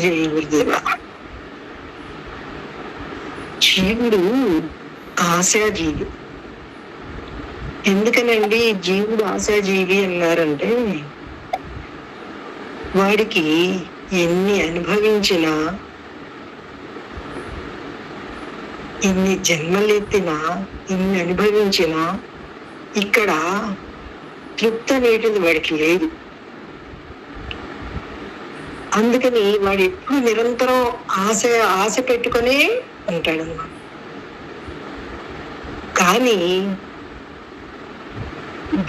జై గురుదేవ. జీవుడు ఆశాజీవి. ఎందుకనండి జీవుడు ఆశాజీవి అన్నారంటే, వాడికి ఎన్ని అనుభవించినా, ఇన్ని జన్మలెత్తినా, ఇన్ని అనుభవించినా ఇక్కడ తృప్తి అనేటిది వాడికి లేదు. అందుకని వాడు ఎప్పుడు నిరంతరం ఆశ పెట్టుకునే ఉంటాడు అన్నమాట. కానీ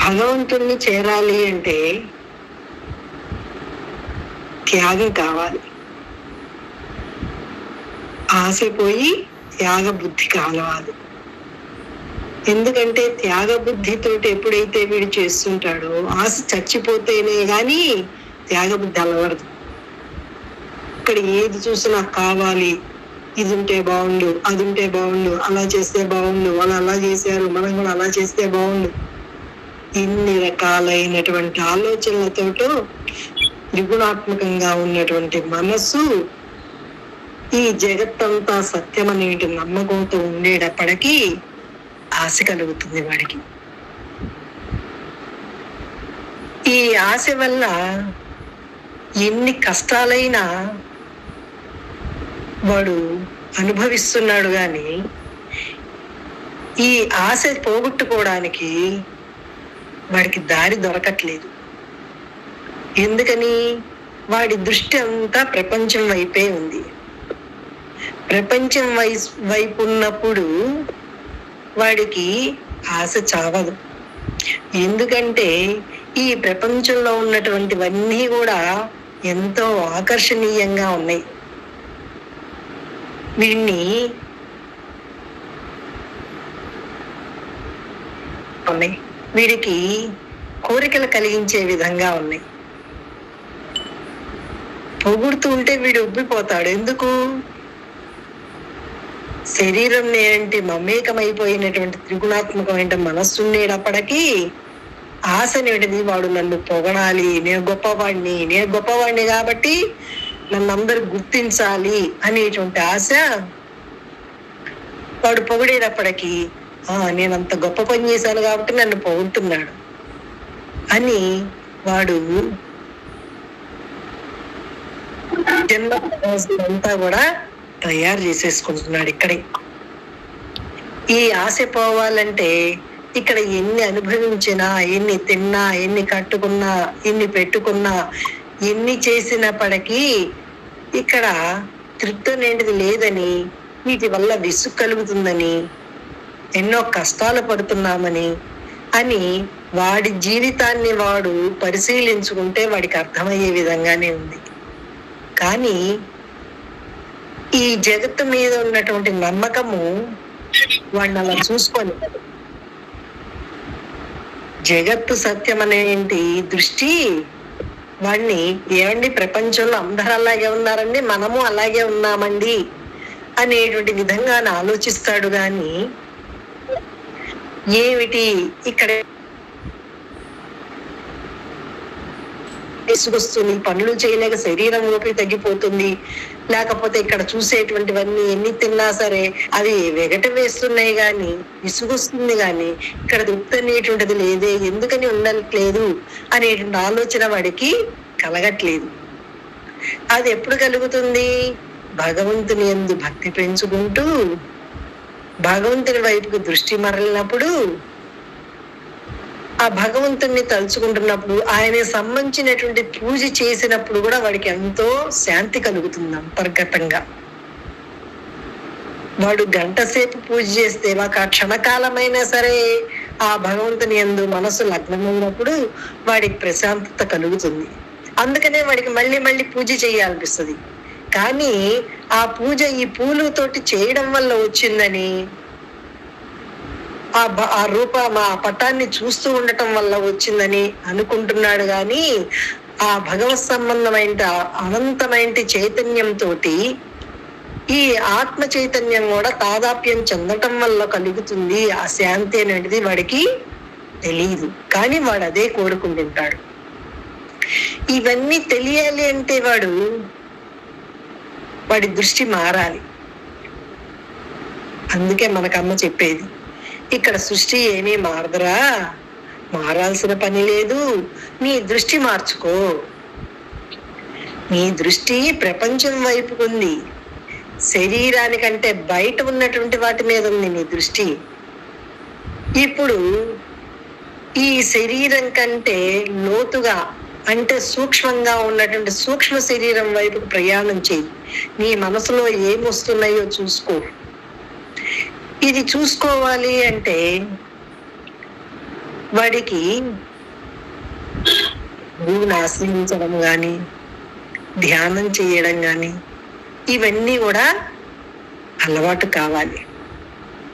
భగవంతుణ్ణి చేరాలి అంటే త్యాగం కావాలి. ఆశ పోయి త్యాగ బుద్ధి కావాలి. ఎందుకంటే త్యాగ బుద్ధితోటి ఎప్పుడైతే వీడు చేస్తుంటాడో, ఆశ చచ్చిపోతేనే గాని త్యాగ బుద్ధి అలవడదు. ఇక్కడ ఏది చూసినా కావాలి, ఇది ఉంటే బాగుండు, అది ఉంటే బాగుండు, అలా చేస్తే బాగుండు, వాళ్ళు అలా చేశారు, మనం కూడా అలా చేస్తే బాగుండు. ఇన్ని రకాలైనటువంటి ఆలోచనలతోటో త్రిగుణాత్మకంగా ఉన్నటువంటి మనస్సు ఈ జగత్తంతా సత్యం అనేటి నమ్మకంతో ఉండేటప్పటికీ ఆశ కలుగుతుంది వాడికి. ఈ ఆశ వల్ల ఎన్ని కష్టాలైనా వాడు అనుభవిస్తున్నాడు, కానీ ఈ ఆశ పోగొట్టుకోవడానికి వాడికి దారి దొరకట్లేదు. ఎందుకని? వాడి దృష్టి అంతా ప్రపంచం వైపే ఉంది. ప్రపంచం వైపు ఉన్నప్పుడు వాడికి ఆశ చావదు. ఎందుకంటే ఈ ప్రపంచంలో ఉన్నటువంటివన్నీ కూడా ఎంతో ఆకర్షణీయంగా ఉన్నాయి. వీడికి కోరికలు కలిగించే విధంగా ఉన్నాయి. పొగుడుతూ ఉంటే వీడు ఉబ్బిపోతాడు. ఎందుకు? శరీరం ఏంటి మమేకమైపోయినటువంటి త్రిగుణాత్మకమైన మనస్సు ఉండేటప్పటికీ ఆశ నేటిది వాడు నన్ను పొగడాలి, నేను గొప్పవాడిని కాబట్టి నన్ను అందరు గుర్తించాలి అనేటువంటి ఆశ. వాడు పొగిడేటప్పటికీ నేను అంత గొప్ప పని చేశాను కాబట్టి నన్ను పొగుడుతున్నాడు అని వాడు అంతా కూడా తయారు చేసేసుకుంటున్నాడు ఇక్కడే. ఈ ఆశ పోవాలంటే ఇక్కడ ఎన్ని అనుభవించినా, ఎన్ని తిన్నా, ఎన్ని కట్టుకున్నా, ఎన్ని పెట్టుకున్నా, ఎన్ని చేసినప్పటికీ ఇక్కడ తృప్తి అనేటిది లేదని, వీటి వల్ల విసుగు కలుగుతుందని, ఎన్నో కష్టాలు పడుతున్నామని అని వాడి జీవితాన్ని వాడు పరిశీలించుకుంటే వాడికి అర్థమయ్యే విధంగానే ఉంది. కానీ ఈ జగత్తు మీద ఉన్నటువంటి నమ్మకము వాడిని అలా చూసుకొని, జగత్తు సత్యం అనేంటి దృష్టి వాడిని ఏమండి ప్రపంచంలో అందరూ అలాగే ఉన్నారండి, మనము అలాగే ఉన్నామండి అనేటువంటి విధంగా ఆలోచిస్తాడు. కానీ ఏమిటి ఇక్కడ విసుగొస్తుంది, పనులు చేయలేక శరీరం ఓపిక తగ్గిపోతుంది, లేకపోతే ఇక్కడ చూసేటువంటివన్నీ ఎన్ని తిన్నా సరే అవి వెగట వేస్తున్నాయి, కానీ విసుగొస్తుంది, కానీ ఇక్కడ తృప్తి అనేటువంటిది లేదే, ఎందుకని ఉండట్లేదు అనేటువంటి ఆలోచన వాడికి కలగట్లేదు. అది ఎప్పుడు కలుగుతుంది? భగవంతుని యందు భక్తి పెంచుకుంటూ భగవంతుని వైపుకు దృష్టి మరలినప్పుడు, ఆ భగవంతుణ్ణి తలుచుకుంటున్నప్పుడు, ఆయనకి సంబంధించినటువంటి పూజ చేసినప్పుడు కూడా వాడికి ఎంతో శాంతి కలుగుతుంది అంతర్గతంగా. వాడు గంట సేపు పూజ చేస్తే ఒక క్షణకాలమైనా సరే ఆ భగవంతుని యందు మనసు లగ్నమైనప్పుడు వాడికి ప్రశాంతత కలుగుతుంది. అందుకనే వాడికి మళ్ళీ మళ్ళీ పూజ చేయాలనిపిస్తుంది. కానీ ఆ పూజ ఈ పూలతోటి చేయడం వల్ల వచ్చిందని, ఆ పటాన్ని చూస్తూ ఉండటం వల్ల వచ్చిందని అనుకుంటున్నాడు. కానీ ఆ భగవత్ సంబంధమైన అనంతమైన చైతన్యంతో ఈ ఆత్మ చైతన్యం కూడా తాదాప్యం చెందటం వల్ల కలుగుతుంది ఆ శాంతి అనేది వాడికి తెలియదు. కానీ వాడు అదే కోరుకుంటుంటాడు. ఇవన్నీ తెలియాలి అంటే వాడు వాడి దృష్టి మారాలి. అందుకే మనకమ్మ చెప్పేది, ఇక్కడ సృష్టి ఏమీ మారదురా, మారాల్సిన పని లేదు, నీ దృష్టి మార్చుకో. నీ దృష్టి ప్రపంచం వైపుకుంది, శరీరానికంటే బయట ఉన్నటువంటి వాటి మీద ఉంది నీ దృష్టి. ఇప్పుడు ఈ శరీరం కంటే లోతుగా అంటే సూక్ష్మంగా ఉన్నటువంటి సూక్ష్మ శరీరం వైపుకు ప్రయాణం చెయ్యి. నీ మనసులో ఏమొస్తున్నాయో చూసుకో. ఇది చూసుకోవాలి అంటే వాడికి గురువుని ఆశ్రయించడం కానీ, ధ్యానం చేయడం కానీ ఇవన్నీ కూడా అలవాటు కావాలి.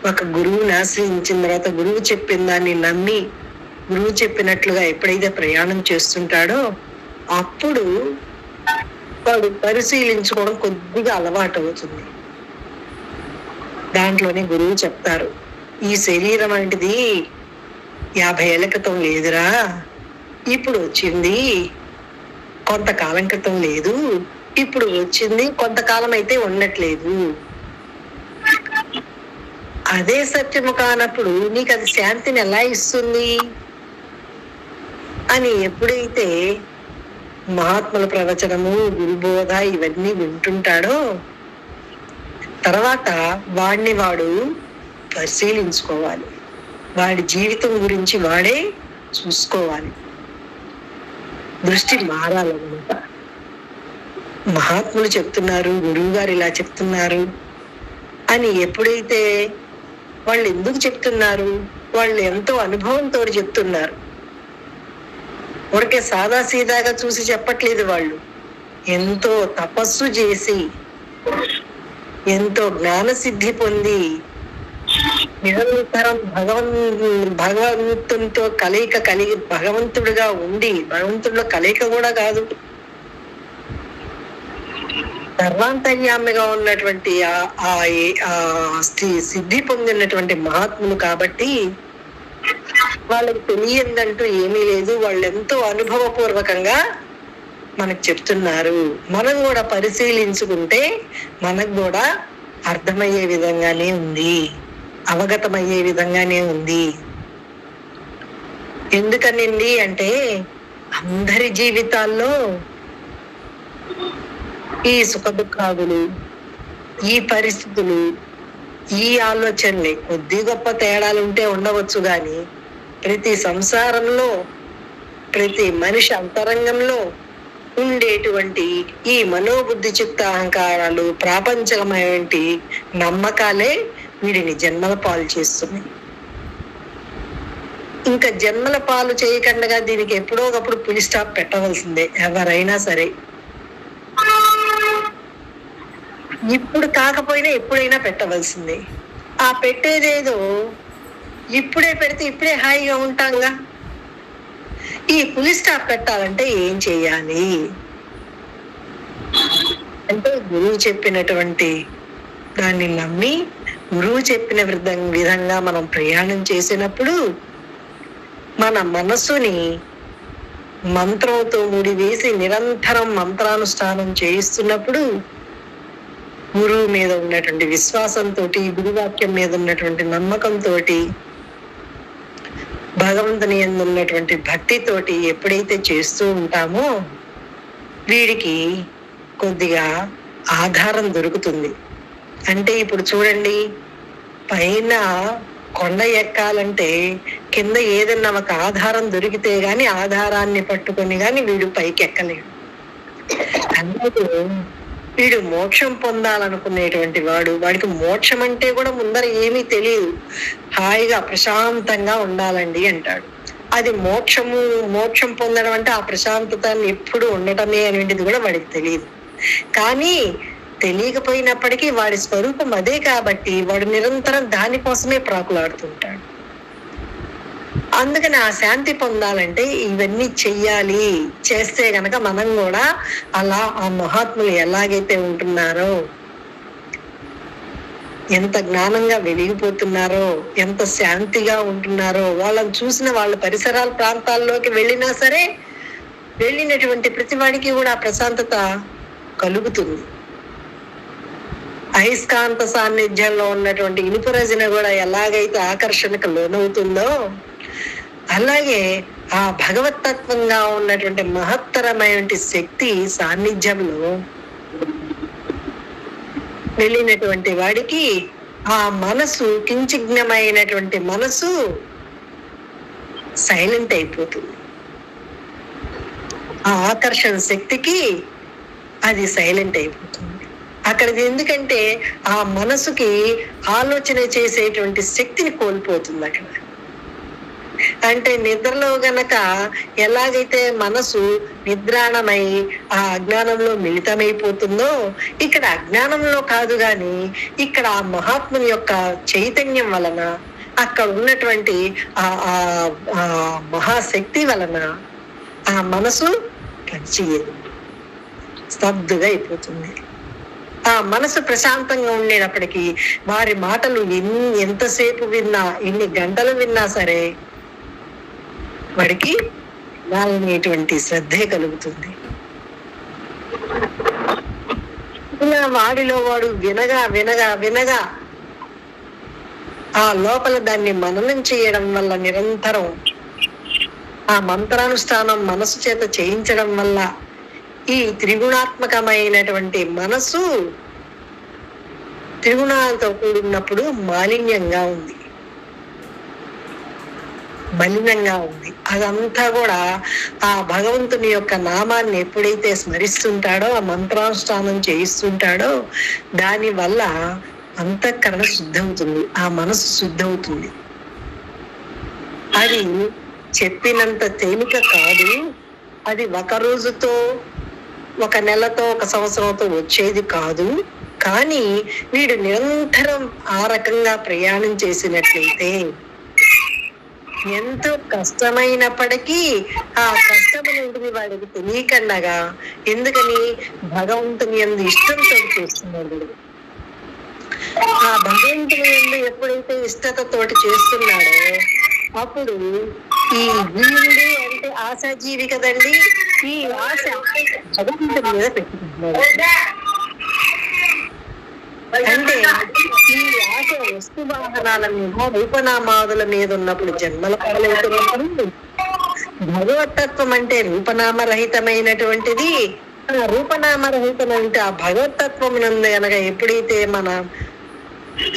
ఒక గురువుని ఆశ్రయించిన తర్వాత గురువు చెప్పిన దాన్ని నమ్మి గురువు చెప్పినట్లుగా ఎప్పుడైతే ప్రయాణం చేస్తుంటాడో అప్పుడు వాడు పరిశీలించుకోవడం కొద్దిగా అలవాటు అవుతుంది. దాంట్లోనే గురువు చెప్తారు, ఈ శరీరం అంటిది 50 ఏళ్ల క్రితం లేదురా, ఇప్పుడు వచ్చింది, కొంతకాలం క్రితం లేదు, ఇప్పుడు వచ్చింది, కొంతకాలం అయితే ఉండట్లేదు. అదే సత్యము కానప్పుడు నీకు అది శాంతిని ఎలా ఇస్తుంది అని ఎప్పుడైతే మహాత్ముల ప్రవచనము, గురుబోధ ఇవన్నీ వింటుంటాడో తర్వాత వాడిని వాడు పరిశీలించుకోవాలి. వాడి జీవితం గురించి వాడే చూసుకోవాలి. దృష్టి మారాలన్నమాట. మహాత్ములు చెప్తున్నారు, గురువు గారు ఇలా చెప్తున్నారు అని ఎప్పుడైతే వాళ్ళు ఎందుకు చెప్తున్నారు, వాళ్ళు ఎంతో అనుభవంతో చెప్తున్నారు. ఊరికే సాదాసీదాగా చూసి చెప్పట్లేదు. వాళ్ళు ఎంతో తపస్సు చేసి ఎంతో జ్ఞానసిద్ధి పొంది నిరంతరం భగవంతునితో కలయిక కలిగి భగవంతుడిగా ఉండి, భగవంతుడిలో కలయిక కూడా కాదు, సర్వాంతర్యామిగా ఉన్నటువంటి సిద్ధి పొందినటువంటి మహాత్ములు కాబట్టి వాళ్ళకి తెలియదంటూ ఏమీ లేదు. వాళ్ళు ఎంతో అనుభవపూర్వకంగా మనకు చెప్తున్నారు. మనం కూడా పరిశీలించుకుంటే మనకు కూడా అర్థమయ్యే విధంగానే ఉంది, అవగతమయ్యే విధంగానే ఉంది. ఎందుకనండి అంటే అందరి జీవితాల్లో ఈ సుఖ దుఃఖాదులు, ఈ పరిస్థితులు, ఈ ఆలోచనలే కొద్ది గొప్ప తేడాలు ఉంటే ఉండవచ్చు కానీ ప్రతి సంసారంలో ప్రతి మనిషి అంతరంగంలో ఉండేటువంటి ఈ మనోబుద్ధి చిత్త అహంకారాలు ప్రాపంచకమైనటువంటి నమ్మకాలే వీడిని జన్మల పాలు చేస్తున్నాయి. ఇంకా జన్మల పాలు చేయకుండా దీనికి ఎప్పుడో ఒకప్పుడు పులి స్టాప్ పెట్టవలసిందే ఎవరైనా సరే. ఇప్పుడు కాకపోయినా ఎప్పుడైనా పెట్టవలసిందే. ఆ పెట్టేదేదో ఇప్పుడే పెడితే ఇప్పుడే హాయిగా ఉంటాంగా. ఈ పులి స్టాప్ పెట్టాలంటే ఏం చెయ్యాలి అంటే గురువు చెప్పినటువంటి దాన్ని నమ్మి గురువు చెప్పిన విధంగా మనం ప్రయాణం చేసినప్పుడు మన మనస్సుని మంత్రంతో ముడివేసి నిరంతరం మంత్రానుష్ఠానం చేయిస్తున్నప్పుడు గురువు మీద ఉన్నటువంటి విశ్వాసంతో, గురువాక్యం మీద ఉన్నటువంటి నమ్మకంతో, భగవంతుని యందు ఉన్నటువంటి భక్తితోటి ఎప్పుడైతే చేస్తూ ఉంటామో వీడికి కొద్దిగా ఆధారం దొరుకుతుంది. అంటే ఇప్పుడు చూడండి, పైన కొండ ఎక్కాలంటే కింద ఏదన్నా ఒక ఆధారం దొరికితే గాని ఆధారాన్ని పట్టుకొని గాని వీడు పైకి ఎక్కలేడు. అందుకే వీడు మోక్షం పొందాలనుకునేటువంటి వాడికి మోక్షం అంటే కూడా ముందర ఏమీ తెలియదు. హాయిగా ప్రశాంతంగా ఉండాలండి అంటాడు. అది మోక్షం పొందడం అంటే ఆ ప్రశాంతతని ఎప్పుడు ఉండటమే అనేటిది కూడా వాడికి తెలియదు. కానీ తెలియకపోయినప్పటికీ వాడి స్వరూపం అదే కాబట్టి వాడు నిరంతరం దానికోసమే ప్రాకులాడుతుంటాడు. అందుకని ఆ శాంతి పొందాలంటే ఇవన్నీ చెయ్యాలి. చేస్తే గనక మనం కూడా అలా ఆ మహాత్ములు ఎలాగైతే ఉంటున్నారో, ఎంత జ్ఞానంగా వెలిగిపోతున్నారో, ఎంత శాంతిగా ఉంటున్నారో వాళ్ళని చూసిన వాళ్ళ పరిసరాల ప్రాంతాల్లోకి వెళ్ళినా సరే వెళ్ళినటువంటి ప్రతి వాడికి కూడా ఆ ప్రశాంతత కలుగుతుంది. అయస్కాంత సాన్నిధ్యంలో ఉన్నటువంటి ఇనుప రజన కూడా ఎలాగైతే ఆకర్షణకు లోనవుతుందో అలాగే ఆ భగవతత్వంగా ఉన్నటువంటి మహత్తరమైన శక్తి సాన్నిధ్యంలో వెళ్ళినటువంటి వాడికి ఆ మనసు కించిజ్ఞమైనటువంటి మనసు సైలెంట్ అయిపోతుంది. ఆ ఆకర్షణ శక్తికి అది సైలెంట్ అయిపోతుంది. అక్కడ ఎందుకంటే ఆ మనసుకి ఆలోచన చేసేటువంటి శక్తిని కోల్పోతుంది. అక్కడ అంటే నిద్రలో గనక ఎలాగైతే మనసు నిద్రాణమై ఆ అజ్ఞానంలో మిళితమైపోతుందో ఇక్కడ అజ్ఞానంలో కాదు గాని ఇక్కడ ఆ మహాత్ముని యొక్క చైతన్యం వలన అక్కడ ఉన్నటువంటి ఆ మహాశక్తి వలన ఆ మనసు పనిచేయదు, స్తబ్దుగా అయిపోతుంది. ఆ మనసు ప్రశాంతంగా ఉండేటప్పటికీ వారి మాటలు ఎంతసేపు విన్నా, ఎన్ని గంటలు విన్నా సరే వాడికి వాళ్ళనేటువంటి శ్రద్ధే కలుగుతుంది. ఇలా వాడిలో వాడు వినగా వినగా వినగా ఆ లోపల దాన్ని మననం చేయడం వల్ల నిరంతరం ఆ మంత్రానుష్ఠానం మనసు చేత చేయించడం వల్ల ఈ త్రిగుణాత్మకమైనటువంటి మనసు త్రిగుణాలతో కూడినప్పుడు మాలిన్యంగా ఉంది, మలినంగా ఉంది. అదంతా కూడా ఆ భగవంతుని యొక్క నామాన్ని ఎప్పుడైతే స్మరిస్తుంటాడో, ఆ మంత్రానుష్ఠానం చేయిస్తుంటాడో దాని వల్ల అంతఃకరణ శుద్ధవుతుంది, ఆ మనసు శుద్ధవుతుంది. అది చెప్పినంత తేలిక కాదు. అది ఒక రోజుతో, ఒక నెలతో, ఒక సంవత్సరంతో వచ్చేది కాదు. కానీ వీడు నిరంతరం ఆ రకంగా ప్రయాణం చేసినట్లయితే ఎంతో కష్టమైనప్పటికీ ఆ కష్టమైనది వాడికి తెలియకుండగా, ఎందుకని భగవంతుని యందు ఇష్టంతో చేస్తున్నాడు. ఆ భగవంతుని యందు ఎప్పుడైతే ఇష్టతతోటి చేస్తున్నాడో అప్పుడు ఈ జీవుడు అంటే ఆశాజీవి కదండి, ఈ ఆశ భగవంతుని మీద పెట్టుకుంటున్నాడు. అంటే ఈ ఆశ వస్తు వాహనాల మీద, రూపనామాదుల మీద ఉన్నప్పుడు జన్మల పాలవుతున్నప్పుడు భగవతత్వం అంటే రూపనామరహితమైనటువంటిది. ఆ రూపనామరహితమైన ఆ భగవతత్వం నందు గనక ఎప్పుడైతే మన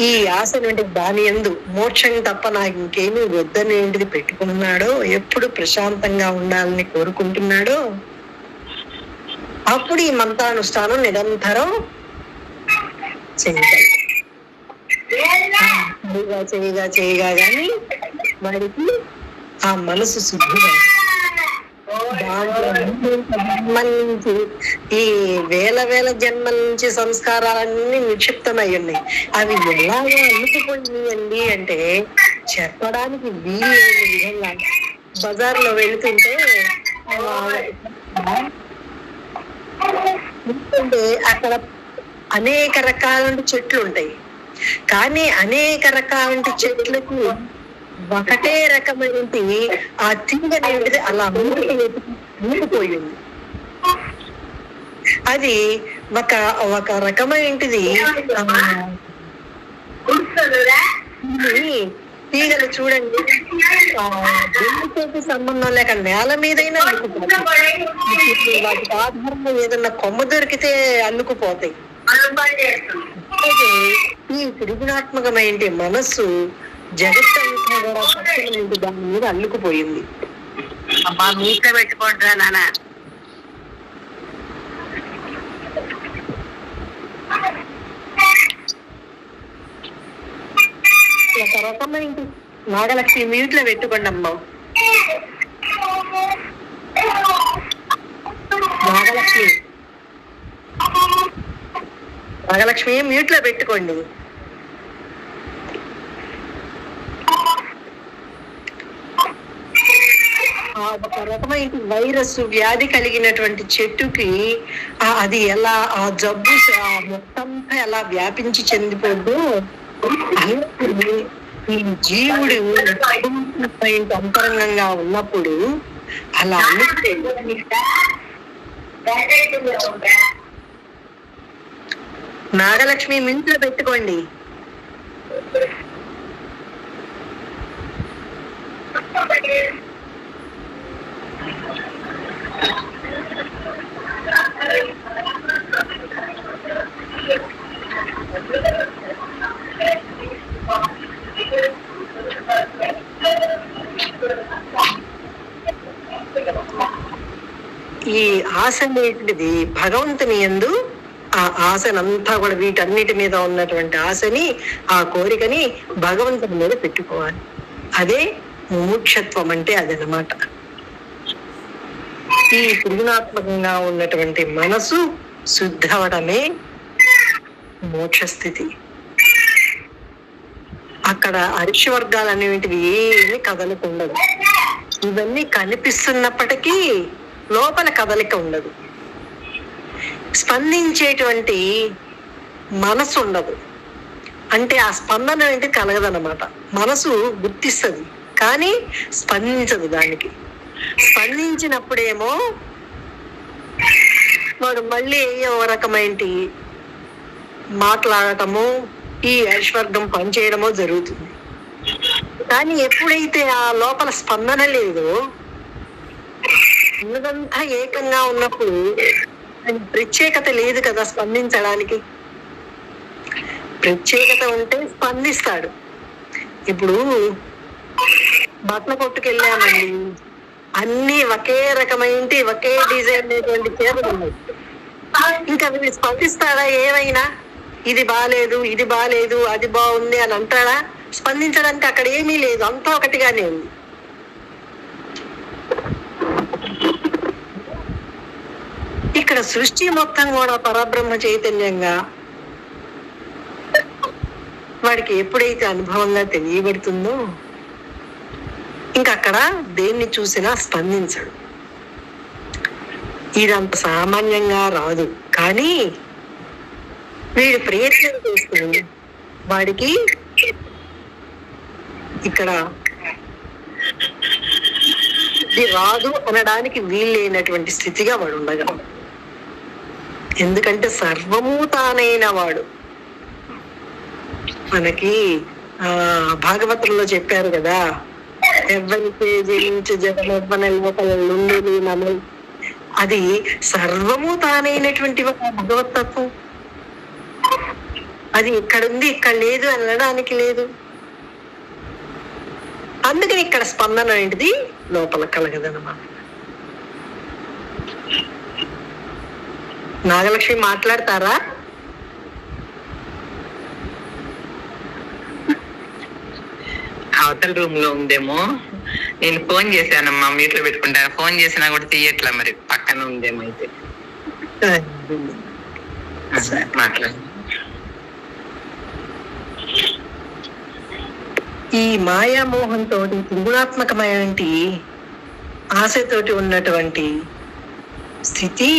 ఈ ఆశ నుండి దాని యందు మోక్షం తప్ప నాకు ఇంకేమీ వద్దనేది పెట్టుకున్నాడో, ఎప్పుడు ప్రశాంతంగా ఉండాలని కోరుకుంటున్నాడో అప్పుడు ఈ మంత్రానుష్ఠానం నిరంతరం చేయగా చేయగా గాని వాడికి ఆ మనసు శుద్ధిగా జన్మల నుంచి, ఈ వేల వేల జన్మల నుంచి సంస్కారాలన్నీ నిక్షిప్తమై ఉన్నాయి. అవి ఎలాగో అల్లుకుపోయినాయండి అంటే చెప్పడానికి వీలు లేని విధంగా. బజార్లో వెళుతుంటే అక్కడ అనేక రకాల చెట్లు ఉంటాయి, కానీ అనేక రకాల చెట్లకు ఒకటే రకమైనది ఆ తీగ అనేది అలా మూడిపోయింది. అది ఒక రకమైనది తీగలు చూడండి, భూమికి సంబంధం లేక నేల మీదైనా అల్లుకుపోతాయి. వాటికి ఆధారంగా ఏదన్నా కొమ్మ దొరికితే అల్లుకుపోతాయి. ఈ త్రిగుణాత్మకమైన మనస్సు జగత్తంతా కూడా సత్యమైనది దాని మీద అల్లుకుపోయింది. అబ్బా మీట్లో పెట్టుకుంటారా నాన్న. ఒక రకమైన నాగలక్ష్మి మ్యూట్లో పెట్టుకోండి అమ్మా. నాగలక్ష్మి మ్యూట్లో పెట్టుకోండి. ఒక రకమైన వైరస్ వ్యాధి కలిగినటువంటి చెట్టుకి అది ఎలా ఆ జబ్బు మొత్తం ఎలా వ్యాపించి చెందిపోద్దు, ఈ జీవుడు అంతరంగంగా ఉన్నప్పుడు అలా నాగలక్ష్మి మింట్లో పెట్టుకోండి. ఈ ఆశ అనేటిది భగవంతుని యందు ఆ ఆశనంతా కూడా వీటన్నిటి మీద ఉన్నటువంటి ఆశని, ఆ కోరికని భగవంతుని మీద పెట్టుకోవాలి. అదే ముముక్షత్వం అంటే అదనమాట. ఈ త్రిగుణాత్మకంగా ఉన్నటువంటి మనసు శుద్ధవడమే మోక్షస్థితి. అక్కడ అరిషవర్గాలు అనేటివి ఏమి కదలిక ఉండదు. ఇవన్నీ కనిపిస్తున్నప్పటికీ లోపల కదలిక ఉండదు. స్పందించేటువంటి మనసు ఉండదు. అంటే ఆ స్పందన అనేది కలగదన్నమాట. మనసు గుర్తిస్తుంది కానీ స్పందించదు. దానికి స్పందించినప్పుడేమో వాడు మళ్ళీ ఏ రకమైన మాట్లాడటము, ఈ ఐశ్వర్గం పనిచేయడమో జరుగుతుంది. కానీ ఎప్పుడైతే ఆ లోపల స్పందన లేదో, ఉన్నదంతా ఏకంగా ఉన్నప్పుడు ప్రత్యేకత లేదు కదా స్పందించడానికి. ప్రత్యేకత ఉంటే స్పందిస్తాడు. ఇప్పుడు బట్టల కొట్టుకెళ్ళామండి, అన్ని ఒకే రకమైన ఒకే డిజైన్ అనేటువంటి చీరలు ఉన్నాయి. ఇంకా వీళ్ళు స్పందిస్తాడా? ఏమైనా ఇది బాలేదు, ఇది బాలేదు, అది బాగుంది అని అంటాడా? స్పందించడానికి అక్కడ ఏమీ లేదు, అంతా ఒకటిగానే ఉంది. ఇక్కడ సృష్టి మొత్తం కూడా పరబ్రహ్మ చైతన్యంగా వాడికి ఎప్పుడైతే అనుభవంగా తెలియబడుతుందో ఇంకా అక్కడ దేన్ని చూసినా స్పందించడు. ఇదంత సామాన్యంగా రాదు. కానీ వీడు ప్రయత్నం చేస్తుంది. వాడికి ఇక్కడ ఇది రాదు అనడానికి వీల్లేనటువంటి స్థితిగా వాడు ఉండగలడు. ఎందుకంటే సర్వము తానైన వాడు. మనకి భాగవతంలో చెప్పారు కదా, ఎవరికి జయించు జగమెవ్వన లోపలుండు నమలు. అది సర్వము తానైనటువంటి భగవతత్వం. అది ఇక్కడుంది, ఇక్కడ లేదు అనడానికి లేదు. అందుకని ఇక్కడ స్పందన అనేది లోపల కలగదన్నమాట. నాగలక్ష్మి మాట్లాడతారా? అవతల రూమ్ లో ఉందేమో. నేను ఫోన్ చేశానమ్మా, మీట్లో పెట్టుకుంటాను. ఫోన్ చేసినా కూడా తీయట్లా, మరి పక్కన ఉందేమో. అయితే మాట్లాడు. ఈ మాయామోహంతో త్రిగుణాత్మకమైనటువంటి ఆశతోటి ఉన్నటువంటి స్థితి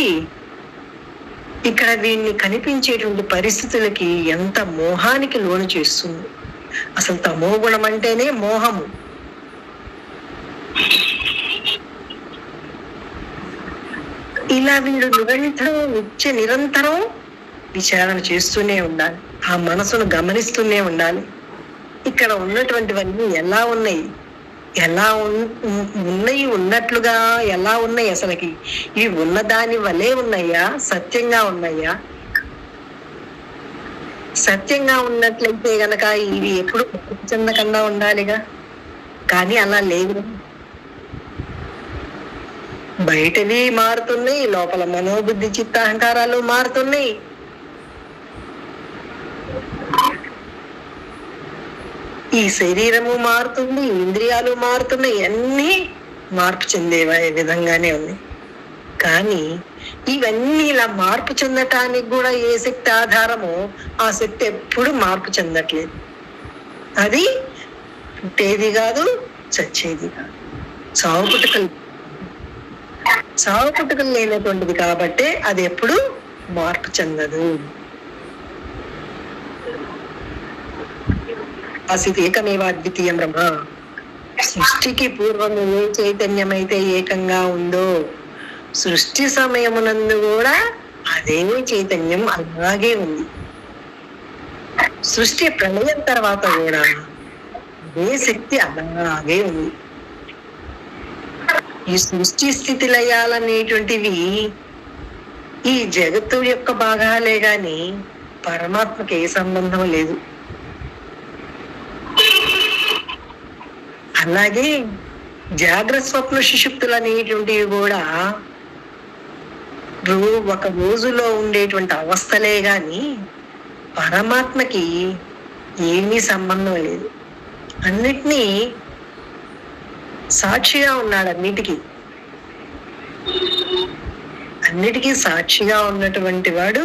ఇక్కడ వీడిని కనిపించేటువంటి పరిస్థితులకి ఎంత మోహానికి లోను చేస్తుంది. అసలు తమో గుణం అంటేనే మోహము. ఇలా వీడు నిరంతరం విచారణ చేస్తూనే ఉండాలి. ఆ మనసును గమనిస్తూనే ఉండాలి. ఇక్కడ ఉన్నటువంటివన్నీ ఎలా ఉన్నాయి, ఎలా ఉన్నాయి, ఉన్నట్లుగా ఎలా ఉన్నాయి, అసలుకి ఇవి ఉన్నదాని వలే ఉన్నాయా, సత్యంగా ఉన్నాయా? సత్యంగా ఉన్నట్లయితే గనక ఇవి ఎప్పుడు చెందకుండా ఉండాలిగా. కానీ అలా లేదు. బయటవి మారుతున్నాయి, లోపల మనోబుద్ధి చిత్తాహంకారాలు మారుతున్నాయి. ఈ శరీరము మారుతుంది, ఇంద్రియాలు మారుతున్నాయి, అన్నీ మార్పు చెందే విధంగానే ఉంది. కానీ ఇవన్నీ ఇలా మార్పు చెందటానికి కూడా ఏ శక్తి ఆధారమో ఆ శక్తి ఎప్పుడు మార్పు చెందట్లేదు. అది పుట్టేది కాదు, చచ్చేది కాదు. చావు పుట్టుకలు లేనటువంటిది కాబట్టి అది ఎప్పుడు మార్పు చెందదు. అసిత్ ఏకమేవ అద్వితీయం బ్రహ్మ. సృష్టికి పూర్వం ఏ చైతన్యమైతే ఏకంగా ఉందో సృష్టి సమయమునందు కూడా అదే చైతన్యం అలాగే ఉంది. సృష్టి ప్రళయం తర్వాత కూడా అదే శక్తి అలాగే ఉంది. ఈ సృష్టి స్థితి లయాలనేటువంటివి ఈ జగత్తు యొక్క భాగాలే గాని పరమాత్మకి ఏ సంబంధం లేదు. అలాగే జాగ్రత్త స్వప్న సుషుప్తులు అనేటువంటివి కూడా ఒక రోజులో ఉండేటువంటి అవస్థలే గాని పరమాత్మకి ఏమీ సంబంధం లేదు. అన్నిటినీ సాక్షిగా ఉన్నాడు. అన్నిటికీ సాక్షిగా ఉన్నటువంటి వాడు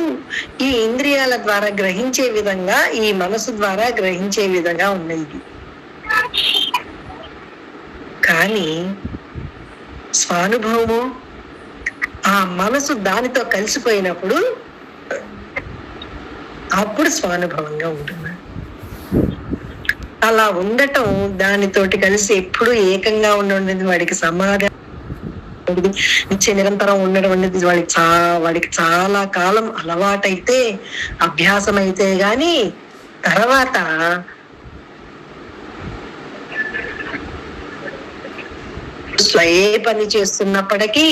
ఈ ఇంద్రియాల ద్వారా గ్రహించే విధంగా, ఈ మనసు ద్వారా గ్రహించే విధంగా ఉన్నది. కానీ స్వానుభవము, ఆ మనసు దానితో కలిసిపోయినప్పుడు అప్పుడు స్వానుభవంగా ఉంటుంది. అలా ఉండటం, దానితోటి కలిసి ఎప్పుడు ఏకంగా ఉండేది వాడికి సమాధానం నిత్య నిరంతరం ఉండడం అనేది వాడికి చాలా కాలం అలవాటైతే, అభ్యాసం అయితే గాని తర్వాత ఏ పని చేస్తున్నప్పటికీ,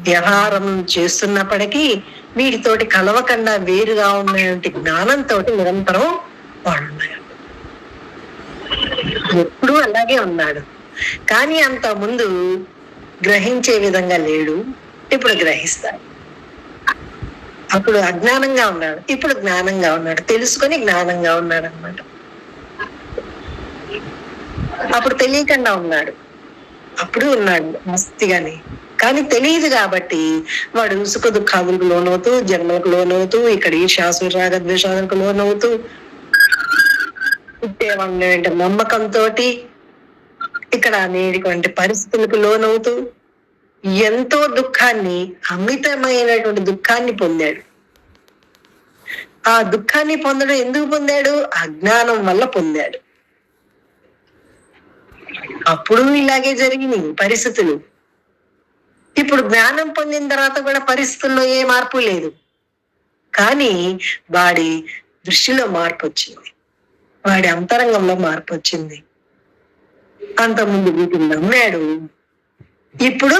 వ్యవహారం చేస్తున్నప్పటికీ వీటితోటి కలవకుండా వేరుగా ఉన్నటువంటి జ్ఞానంతో నిరంతరం వాడున్నాడు. ఎప్పుడూ అలాగే ఉన్నాడు. కానీ అంత ముందు గ్రహించే విధంగా లేడు, ఇప్పుడు గ్రహిస్తాడు. అప్పుడు అజ్ఞానంగా ఉన్నాడు, ఇప్పుడు జ్ఞానంగా ఉన్నాడు. తెలుసుకొని జ్ఞానంగా ఉన్నాడు అన్నమాట. అప్పుడు తెలియకుండా ఉన్నాడు, అప్పుడు ఉన్నాడు మస్తిగాని. కానీ తెలియదు కాబట్టి వాడు సుఖ దుఃఖాదులకు లోనవుతూ, జన్మలకు లోనవుతూ, ఇక్కడ ఈ శాశ్వత ద్వేషాలకు లోనవుతూ, పుట్టేవంటి నమ్మకంతో ఇక్కడ అనేటువంటి పరిస్థితులకు లోనవుతూ ఎంతో దుఃఖాన్ని, అమితమైనటువంటి దుఃఖాన్ని పొందాడు. ఆ దుఃఖాన్ని పొందడం ఎందుకు పొందాడు? అజ్ఞానం వల్ల పొందాడు. అప్పుడు ఇలాగే జరిగినాయి పరిస్థితులు. ఇప్పుడు జ్ఞానం పొందిన తర్వాత కూడా పరిస్థితుల్లో ఏ మార్పు లేదు. కానీ వాడి దృష్టిలో మార్పు వచ్చింది, వాడి అంతరంగంలో మార్పు వచ్చింది. అంతకుముందు వీటిని నమ్మాడు, ఇప్పుడు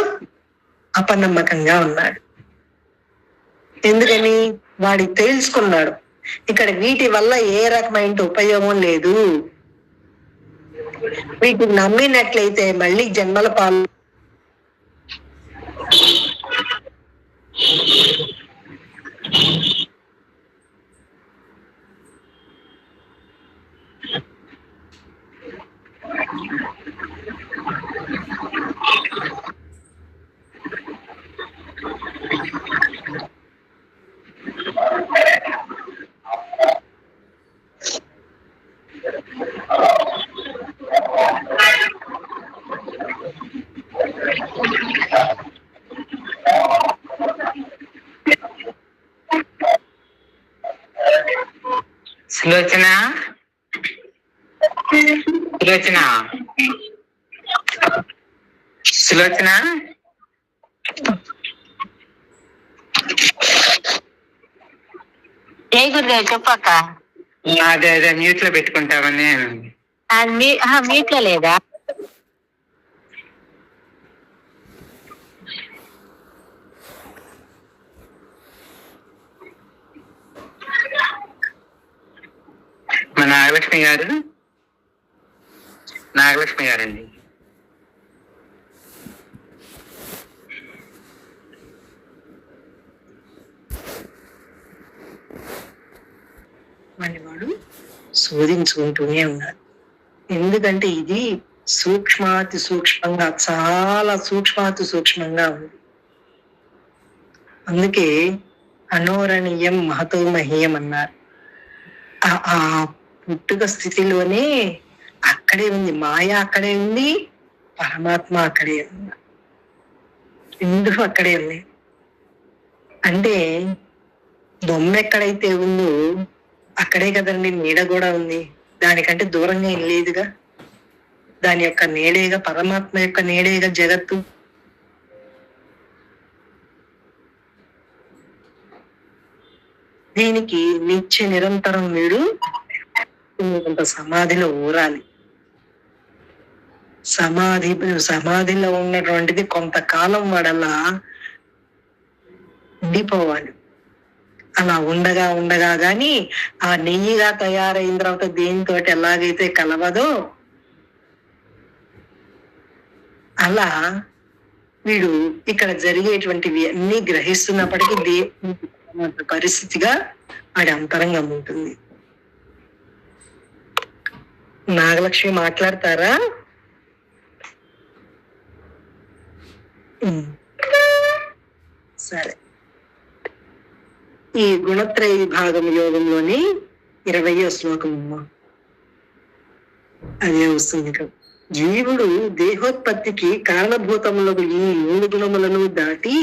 అపనమ్మకంగా ఉన్నాడు. ఎందుకని? వాడి తెలుసుకున్నాడు ఇక్కడ వీటి వల్ల ఏ రకమైన ఉపయోగం లేదు. వీటిని నమ్మినట్లయితే మళ్ళీ జన్మల పాలు సులోచన సులోచన సులోచన ఏ గురుగారు చెప్పక్క. అదే అదే మ్యూట్ లో పెట్టుకుంటామని. మ్యూట్ లో లేదా? మా నాగలక్ష్మి గారండి. మళ్ళీ వాడు శోధించుకుంటూనే ఉన్నాడు. ఎందుకంటే ఇది సూక్ష్మాతి సూక్ష్మంగా, చాలా సూక్ష్మాతి సూక్ష్మంగా ఉంది. అందుకే అనోరణీయం మహతో మహీయం అన్నారు. ఆ పుట్టుక స్థితిలోనే అక్కడే ఉంది మాయ, అక్కడే ఉంది పరమాత్మ, అక్కడే ఉంది. ఎందుకు అక్కడే ఉంది అంటే, బొమ్మ ఎక్కడైతే ఉందో అక్కడే కదండి నీడ కూడా ఉంది. దానికంటే దూరంగా ఏం లేదుగా. దాని యొక్క నీడేగా, పరమాత్మ యొక్క నీడేగా జగత్తు. దీనికి నిత్య నిరంతరం వీడు కొంత సమాధిలో ఊరాలి. సమాధిలో ఉన్నటువంటిది కొంతకాలం వాడలా ఉండిపోవాలి. అలా ఉండగా ఉండగా గాని ఆ నెయ్యిగా తయారైన తర్వాత దేనితో ఎలాగైతే కలవదో అలా వీడు ఇక్కడ జరిగేటువంటివి అన్ని గ్రహిస్తున్నప్పటికీ దేవుని పరిస్థితిగా వాడి అంతరంగం ఉంటుంది. నాగలక్ష్మి మాట్లాడతారా? సరే, ఈ గుణత్రయ విభాగం యోగంలోని 20వ శ్లోకం అదే వస్తుంది ఇక్కడ. జీవుడు దేహోత్పత్తికి కారణభూతములకు ఈ 3 గుణములను దాటి,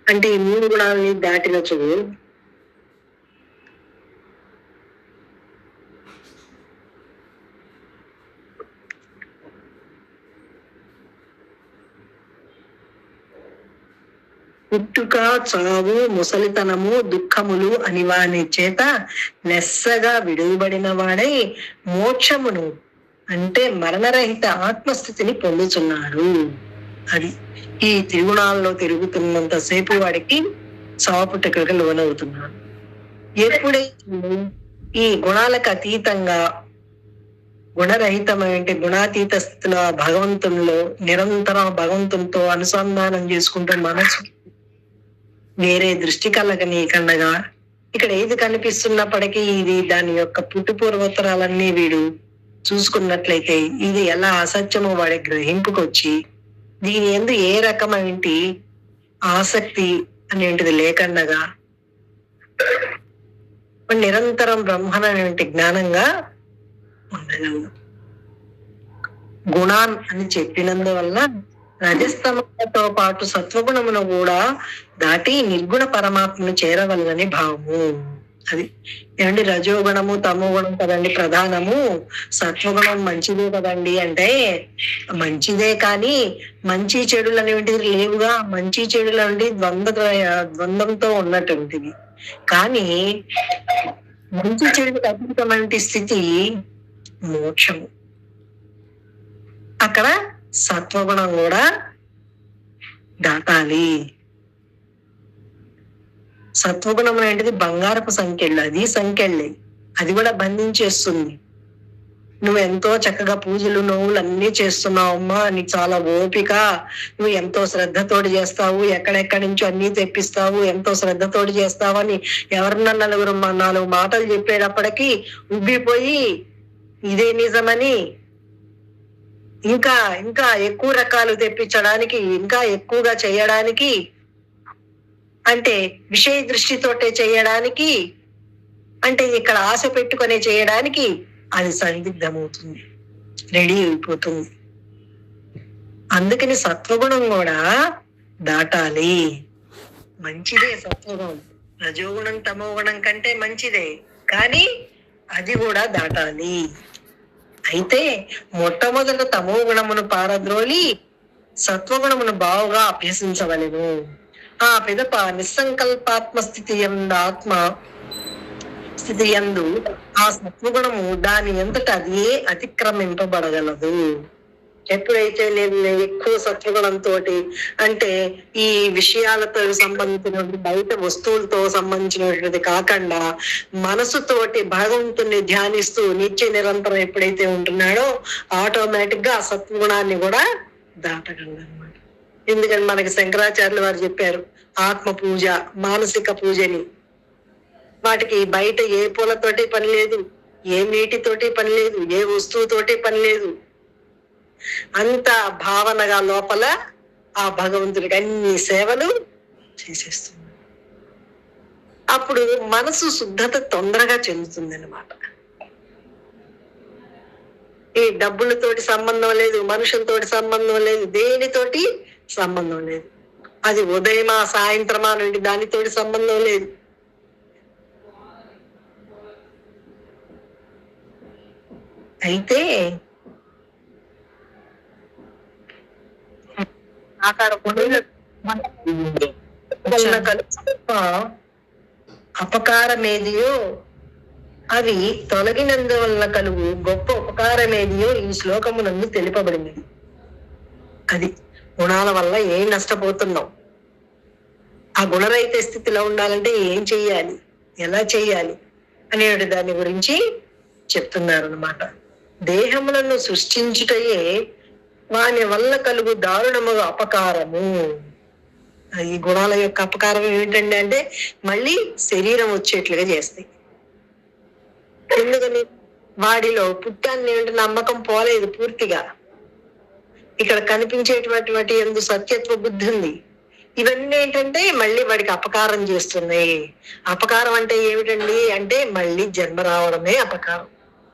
అంటే ఈ 3 గుణాలని దాటినచో పుట్టుక, చావు, ముసలితనము, దుఃఖములు అని వాని చేత లెస్సగా విడువబడిన వాడై మోక్షమును అంటే మరణరహిత ఆత్మస్థితిని పొందుతున్నాడు. అది ఈ త్రిగుణాల్లో తిరుగుతున్నంతసేపు వాడికి చావు పుట్టుకలకు లోనవుతున్నాడు. ఎప్పుడైతే ఈ గుణాలకు అతీతంగా గుణరహితమైన గుణాతీత స్థితిలో భగవంతునిలో నిరంతరం భగవంతునితో అనుసంధానం చేసుకుంటూ మనసు వేరే దృష్టి కలగనీయకుండా ఇక్కడ ఏది కనిపిస్తున్నప్పటికీ ఇది దాని యొక్క పుట్టుపూర్వోత్తరాలన్నీ వీడు చూసుకున్నట్లయితే ఇది ఎలా అసత్యమో వాడి గ్రహింపుకొచ్చి దీని యందు ఏ రకమైన ఆసక్తి అనేటిది లేకుండగా నిరంతరం బ్రహ్మనేటువంటి జ్ఞానంగా ఉండగలదు. గుణాన్ అని చెప్పినందువల్ల రజస్తమతో పాటు సత్వగుణమును కూడా దాటి నిర్గుణ పరమాత్మను చేరవల్లని భావము. అది ఏమండి, రజోగుణము తమో గుణం కదండి ప్రధానము, సత్వగుణం మంచిదే కదండి అంటే మంచిదే, కానీ మంచి చెడులు అనేటివి లేవుగా. మంచి చెడులు అంటే ద్వంద్వంతో ఉన్నటువంటిది. కానీ మంచి చెడులకు అతీతమైన స్థితి మోక్షము. అక్కడ సత్వగుణం కూడా దాటాలి. సత్వగుణం అనేది బంగారపు సంఖ్యలు, అది సంఖ్యలే, అది కూడా బంధించేస్తుంది. నువ్వు ఎంతో చక్కగా పూజలు నోవులు అన్ని చేస్తున్నావు అమ్మా, నీకు చాలా ఓపిక, నువ్వు ఎంతో శ్రద్ధతోటి చేస్తావు, ఎక్కడెక్కడి నుంచో అన్ని తెప్పిస్తావు, ఎంతో శ్రద్ధతోటి చేస్తావని ఎవరన్నా 4 మాటలు చెప్పేటప్పటికీ ఉబ్బిపోయి ఇదే నిజమని ఇంకా ఇంకా ఎక్కువ రకాలు తెప్పించడానికి, ఇంకా ఎక్కువగా చేయడానికి, అంటే విషయ దృష్టితోటే చేయడానికి, అంటే ఇక్కడ ఆశ పెట్టుకునే చేయడానికి అది సందిగ్ధమవుతుంది, రెడీ అయిపోతుంది. అందుకని సత్వగుణం కూడా దాటాలి. మంచిదే సత్వగుణం, రజోగుణం తమో గుణం కంటే మంచిదే, కానీ అది కూడా దాటాలి. అయితే మొట్టమొదట తమో గుణమును పారద్రోలి సత్వగుణమును బావుగా అభ్యసించవలెను. ఆ పిదప నిస్సంకల్పాత్మ స్థితి యందు ఆ సత్వగుణము దాని ఎంతట అదే అతిక్రమింపబడగలదు. ఎప్పుడైతే నేను ఎక్కువ సత్వగుణంతో, అంటే ఈ విషయాలతో సంబంధించినటువంటి బయట వస్తువులతో సంబంధించినటువంటిది కాకుండా మనసుతోటి భగవంతుని ధ్యానిస్తూ నిత్య నిరంతరం ఎప్పుడైతే ఉంటున్నాడో ఆటోమేటిక్ గా ఆ సత్వగుణాన్ని కూడా దాటగలడు అనమాట. ఎందుకంటే మనకి శంకరాచార్యులు వారు చెప్పారు ఆత్మ పూజ, మానసిక పూజని. వాటికి బయట ఏ పూలతోటి పని లేదు, ఏ నీటితోటి పని లేదు, ఏ వస్తువుతోటి పని లేదు. అంత భావనగా లోపల ఆ భగవంతుడికి అన్ని సేవలు చేసేస్తుంది. అప్పుడు మనసు శుద్ధత తొందరగా చెందుతుంది అన్నమాట. ఈ డబ్బులతోటి సంబంధం లేదు, మనుషులతోటి సంబంధం లేదు, దేనితోటి సంబంధం లేదు. అది ఉదయమా సాయంత్రమా నుండి దానితోటి సంబంధం లేదు. అయితే వలన కలుగు అపకారమేదియో అవి తొలగినందువలన కలుగు గొప్ప ఉపకారమేదియో ఈ శ్లోకమునందు తెలుపబడింది. అది గుణాల వల్ల ఏం నష్టపోతున్నాం, ఆ గుణరహిత స్థితిలో ఉండాలంటే ఏం చెయ్యాలి, ఎలా చెయ్యాలి అనే దాని గురించి చెప్తున్నారు అన్నమాట. దేహములను సృష్టించుటయే వాని వల్ల కలుగు దారుణముగా అపకారము. ఈ గుణాల యొక్క అపకారం ఏమిటండి అంటే మళ్ళీ శరీరం వచ్చేట్లుగా చేస్తాయి. ఎందుకని వాడిలో పుట్టాన్ని ఏమిటి నమ్మకం పోలేదు పూర్తిగా. ఇక్కడ కనిపించేటువంటి ఎందు సత్యత్వ బుద్ధి ఉంది. ఇవన్నీ ఏంటంటే మళ్ళీ వాడికి అపకారం చేస్తున్నాయి. అపకారం అంటే ఏమిటండి అంటే మళ్ళీ జన్మ రావడమే అపకారం.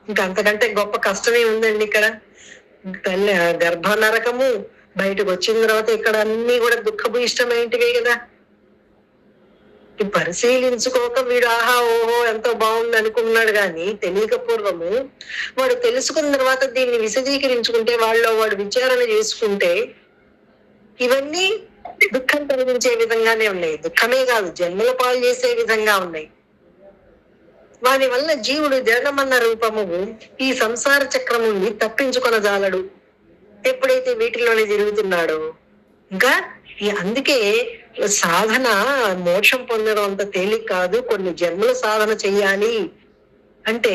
ఇంకా అంతకంటే గొప్ప కష్టమే ఉందండి. ఇక్కడ తల్లి గర్భ నరకము, బయటకు వచ్చిన తర్వాత ఇక్కడ అన్ని కూడా దుఃఖభూయిష్టమైనటివే కదా. పరిశీలించుకోక వీడు ఆహా ఓహో ఎంతో బాగుంది అనుకున్నాడు కానీ తెలియక పూర్వము వాడు తెలుసుకున్న తర్వాత దీన్ని విశదీకరించుకుంటే వాడు విచారణ చేసుకుంటే ఇవన్నీ దుఃఖం కలిగించే విధంగానే ఉన్నాయి. దుఃఖమే కాదు జన్మల పాలు చేసే విధంగా ఉన్నాయి. వాని వల్ల జీవుడు జగమన్న రూపము ఈ సంసార చక్రం నుండి తప్పించుకొనజాలడు ఎప్పుడైతే వీటిలోనే తిరుగుతున్నాడో. ఇంకా అందుకే సాధన మోక్షం పొందడం అంత తేలిక కాదు. కొన్ని జన్మల సాధన చెయ్యాలి అంటే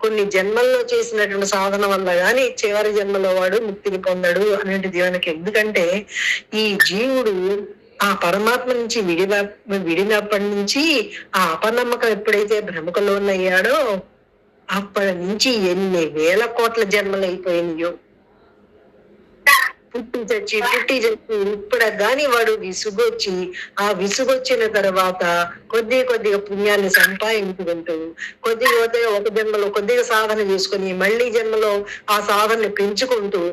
కొన్ని జన్మల్లో చేసినటువంటి సాధన వల్ల గాని చివరి జన్మలో వాడు ముక్తిని పొందడు అనేది మనకి. ఎందుకంటే ఈ జీవుడు ఆ పరమాత్మ నుంచి విడినప్పటి నుంచి ఆ అపనమ్మకం ఎప్పుడైతే భ్రమకలోనయ్యాడో అప్పటి నుంచి ఎన్ని వేల కోట్ల జన్మలు అయిపోయినాయో. పుట్టి చచ్చి ఇప్పుడు గాని వాడు విసుగొచ్చి ఆ విసుగొచ్చిన తర్వాత కొద్దిగా పుణ్యాన్ని సంపాదించుకుంటూ కొద్దిగా ఒక జన్మలో కొద్దిగా సాధన చేసుకుని మళ్ళీ జన్మలో ఆ సాధనని పెంచుకుంటూ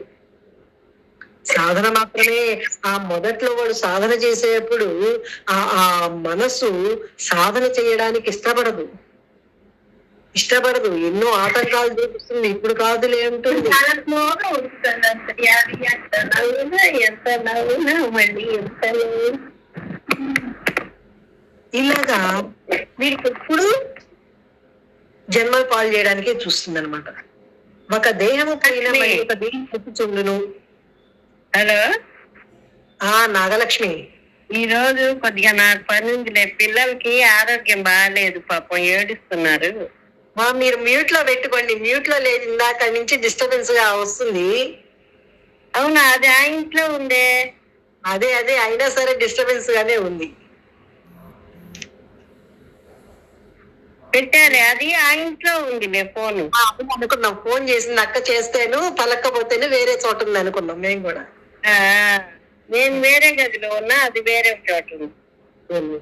సాధన మాత్రమే. ఆ మొదట్లో వాడు సాధన చేసేటప్పుడు ఆ మనసు సాధన చేయడానికి ఇష్టపడదు, ఎన్నో ఆటంకాలు చూపిస్తుంది. ఇప్పుడు కాదులే అంటుంది. ఇలాగా వీడికి ఎప్పుడు జన్మలు పాలు చేయడానికే చూస్తుంది అనమాట. ఒక దేహము పైన ఒక దేహం చూడును. హలో నాగలక్ష్మి, ఈ రోజు కొద్దిగా నాకు పని ఉందిలే. పిల్లలకి ఆరోగ్యం బాగాలేదు, పాపం ఏడుస్తున్నారు. మీరు మ్యూట్ లో పెట్టుకోండి. మ్యూట్ లో లేదు, ఇందాక నుంచి డిస్టర్బెన్స్ గా వస్తుంది. అవునా, అది ఆ ఇంట్లో ఉందే. అదే అయినా సరే డిస్టర్బెన్స్ గానే ఉంది. పెట్టాలి, అది ఆ ఇంట్లో ఉంది ఫోన్. అనుకున్నాం ఫోన్ చేసింది అక్క, చేస్తేను పలకపోతేనే వేరే చోట ఉంది అనుకున్నాం మేము కూడా. నేను వేరే గదిలో ఉన్నా, అది వేరే చోట ఉంది.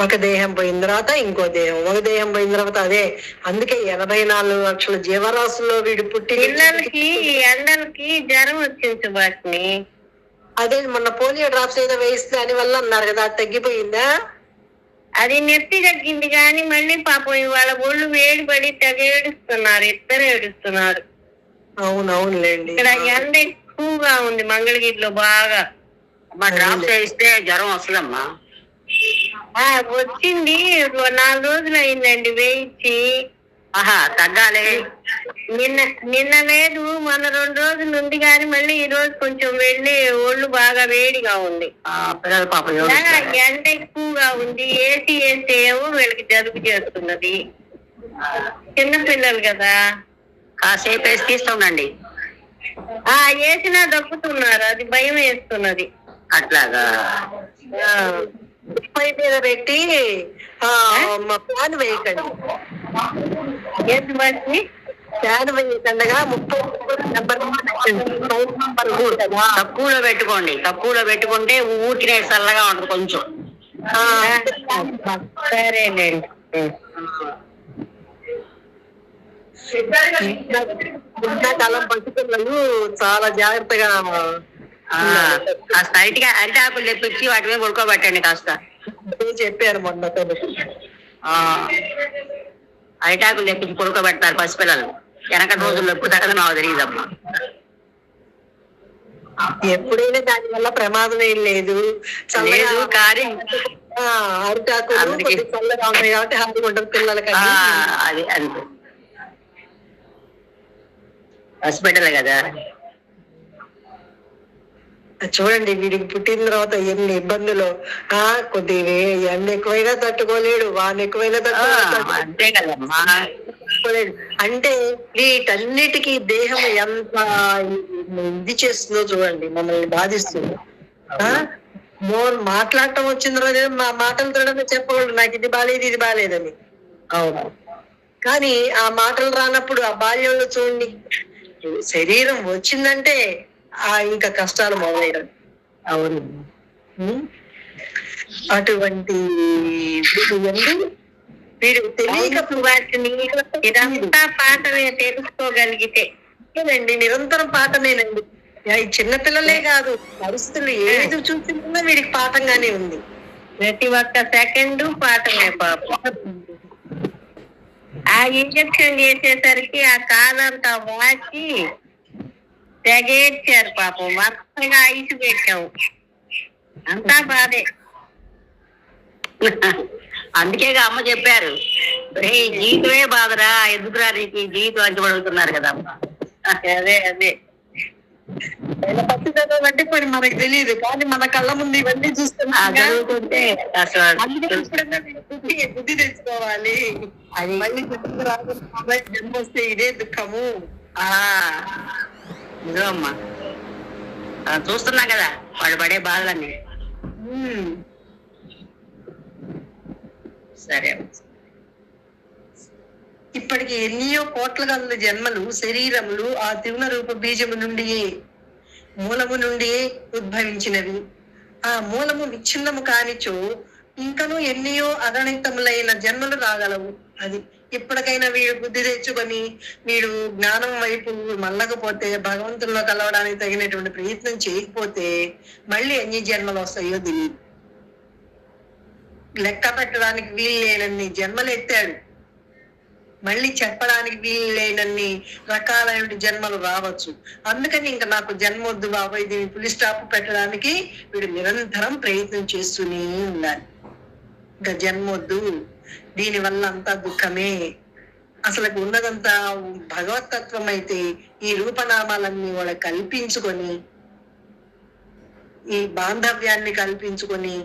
ఒక దేహం పోయిన తర్వాత ఇంకో దేహం, ఒక దేహం పోయిన తర్వాత అదే. అందుకే 84 లక్షల జీవరాశుల్లో వీడు పుట్టి పిల్లలకి ఎండలకి జ్వరం వచ్చింది సుభాష్ని. అదే మొన్న పోలియో డ్రాప్స్ ఏదో వేయిస్తే దాని వల్ల అన్నారు కదా, అది తగ్గిపోయిందా? అది నొప్పి తగ్గింది కానీ మళ్ళీ పాపం వాళ్ళ ఒళ్ళు వేడి పడి తెగ ఏడుస్తున్నారు, ఇద్దరు ఏడుస్తున్నారు. అవునవునులేండి. ఇక్కడ ఎండ ఎక్కువగా ఉంది మంగళగిరిలో బాగా. డ్రాప్స్ వేస్తే జ్వరం వస్తుందమ్మా. వచ్చింది, 4 రోజులు అయిందండి వేయించి. తగ్గాలి. నిన్న లేదు, మొన్న 2 రోజులు ఉంది కానీ మళ్ళీ ఈ రోజు కొంచెం వెళ్ళి ఒళ్ళు బాగా వేడిగా ఉంది. ఎండ ఎక్కువగా ఉంది. ఏసీ వేస్తే ఏమో వీళ్ళకి జలుబు చేస్తున్నది. చిన్న పిల్లలు కదా, కాసేపు వేసి తీస్తుండండి. వేసినా దక్కుతున్నారు, అది భయం వేస్తున్నది. అట్లాగా మీద పెట్టి ఫ్యాన్ వేయకండి. ఫ్యాన్ వేయకుండా 30 తక్కువలో పెట్టుకోండి. తక్కువలో పెట్టుకుంటే ఊరికినే చల్లగా ఉంటుంది కొంచెం. సరేనండి. ఎండాకాలం పసిపిల్లలు చాలా జాగ్రత్తగా కాస్త అరిటాకులు తెప్పించి వాటి మీద ఉడకబెట్టండి. కాస్త చెప్పారు మొన్న అరిటాకులు తెప్పించి ఉడకబెడతారు పసిపిల్లలు. వెనక రోజుల్లో ఎప్పుడు తగ్గదు నాకు తెలియదమ్మా. ఎప్పుడైనా దాని వల్ల ప్రమాదం ఏం లేదు. చల్లగా లేదు కానీ అరిటాకులు అందుకే. కొద్దిగా చల్లగా ఉంటాయి కాబట్టి హ్యాపీగా ఉంటుంది పిల్లలకి. అది అంతే, హాస్పిటల్ కదా. చూడండి వీడికి పుట్టిన తర్వాత ఎన్ని ఇబ్బందులు. కొద్దిగా ఎండ ఎక్కువైనా తట్టుకోలేడు, వాన ఎక్కువైనా అంతే కదమ్మా. తట్టుకోలేడు. అంటే వీటన్నిటికీ దేహం ఎంత ఇది చేస్తుందో చూడండి, మమ్మల్ని బాధిస్తుంది. మాట్లాడటం వచ్చిన రోజు మా మాటలు తోడనే చెప్పకూడదు నాకు ఇది బాలేదు ఇది బాలేదని. అవును. కానీ ఆ మాటలు రానప్పుడు ఆ బాల్యంలో చూడండి, శరీరం వచ్చిందంటే ఇంకా కష్టాలు మొదలయ్యారు. అవును. అటువంటి వీడు తెలియక ఇదంతా పాఠమే తెలుసుకోగలిగితే. నిరంతరం పాఠమేనండి. ఈ చిన్నపిల్లలే కాదు, పరిస్థితులు ఏది చూసినా వీడికి పాఠంగానే ఉంది. ప్రతి ఒక్క సెకండ్ పాఠమే పాపం. ఆ ఇంజక్షన్ చేసేసరికి ఆ కాలంతా వాచి తెగేడ్చారు పాపం. మొత్తంగా ఐసు పెట్టావు, అంతా బాధే. అందుకే అమ్మ చెప్పారు, జీవితమే బాధరా, ఎందుకురా నీకు జీవితం అంచబడుతున్నారు కదా అమ్మ. అదే అదే పసిదనం అంటే మరి మనకు తెలియదు, కానీ మన కళ్ళ ముందు ఇవన్నీ చూస్తున్నాం. జరుగుతుంటే బుద్ధి తెచ్చుకోవాలి. అది మళ్ళీ జన్మ వస్తే ఇదే దుఃఖము. నిజమమ్మా, చూస్తున్నాం కదా వాళ్ళు పడే బాధలన్నీ. సరే, ఇప్పటికి ఎన్నో కోట్ల గల జన్మలు శరీరములు ఆ దివ్న రూప బీజము నుండి మూలము నుండి ఉద్భవించినవి. ఆ మూలము విచ్ఛిన్నము కానిచో ఇంకనూ ఎన్నో అగణితములైన జన్మలు రాగలవు. అది ఇప్పటికైనా వీడు బుద్ధి తెచ్చుకొని వీడు జ్ఞానం వైపు మళ్ళకపోతే, భగవంతుల్లో కలవడానికి తగినటువంటి ప్రయత్నం చేయకపోతే మళ్ళీ ఎన్ని జన్మలు వస్తాయో తెలియదు. లెక్క పెట్టడానికి వీలు లేనన్ని జన్మలు ఎత్తాడు, మళ్ళీ చెప్పడానికి వీలు లేనన్ని రకాలైన జన్మలు రావచ్చు. అందుకని ఇంకా నాకు జన్మ వద్దు బాబాయ్, దీన్ని పులి స్టాప్ పెట్టడానికి వీడు నిరంతరం ప్రయత్నం చేస్తూనే ఉండాలి. ఇంకా జన్మ వద్దు, దీని వల్ల అంతా దుఃఖమే. అసలు ఉన్నదంతా భగవతత్వం అయితే ఈ రూపనామాలన్నీ వాళ్ళ కల్పించుకొని, ఈ బాంధవ్యాన్ని కల్పించుకొని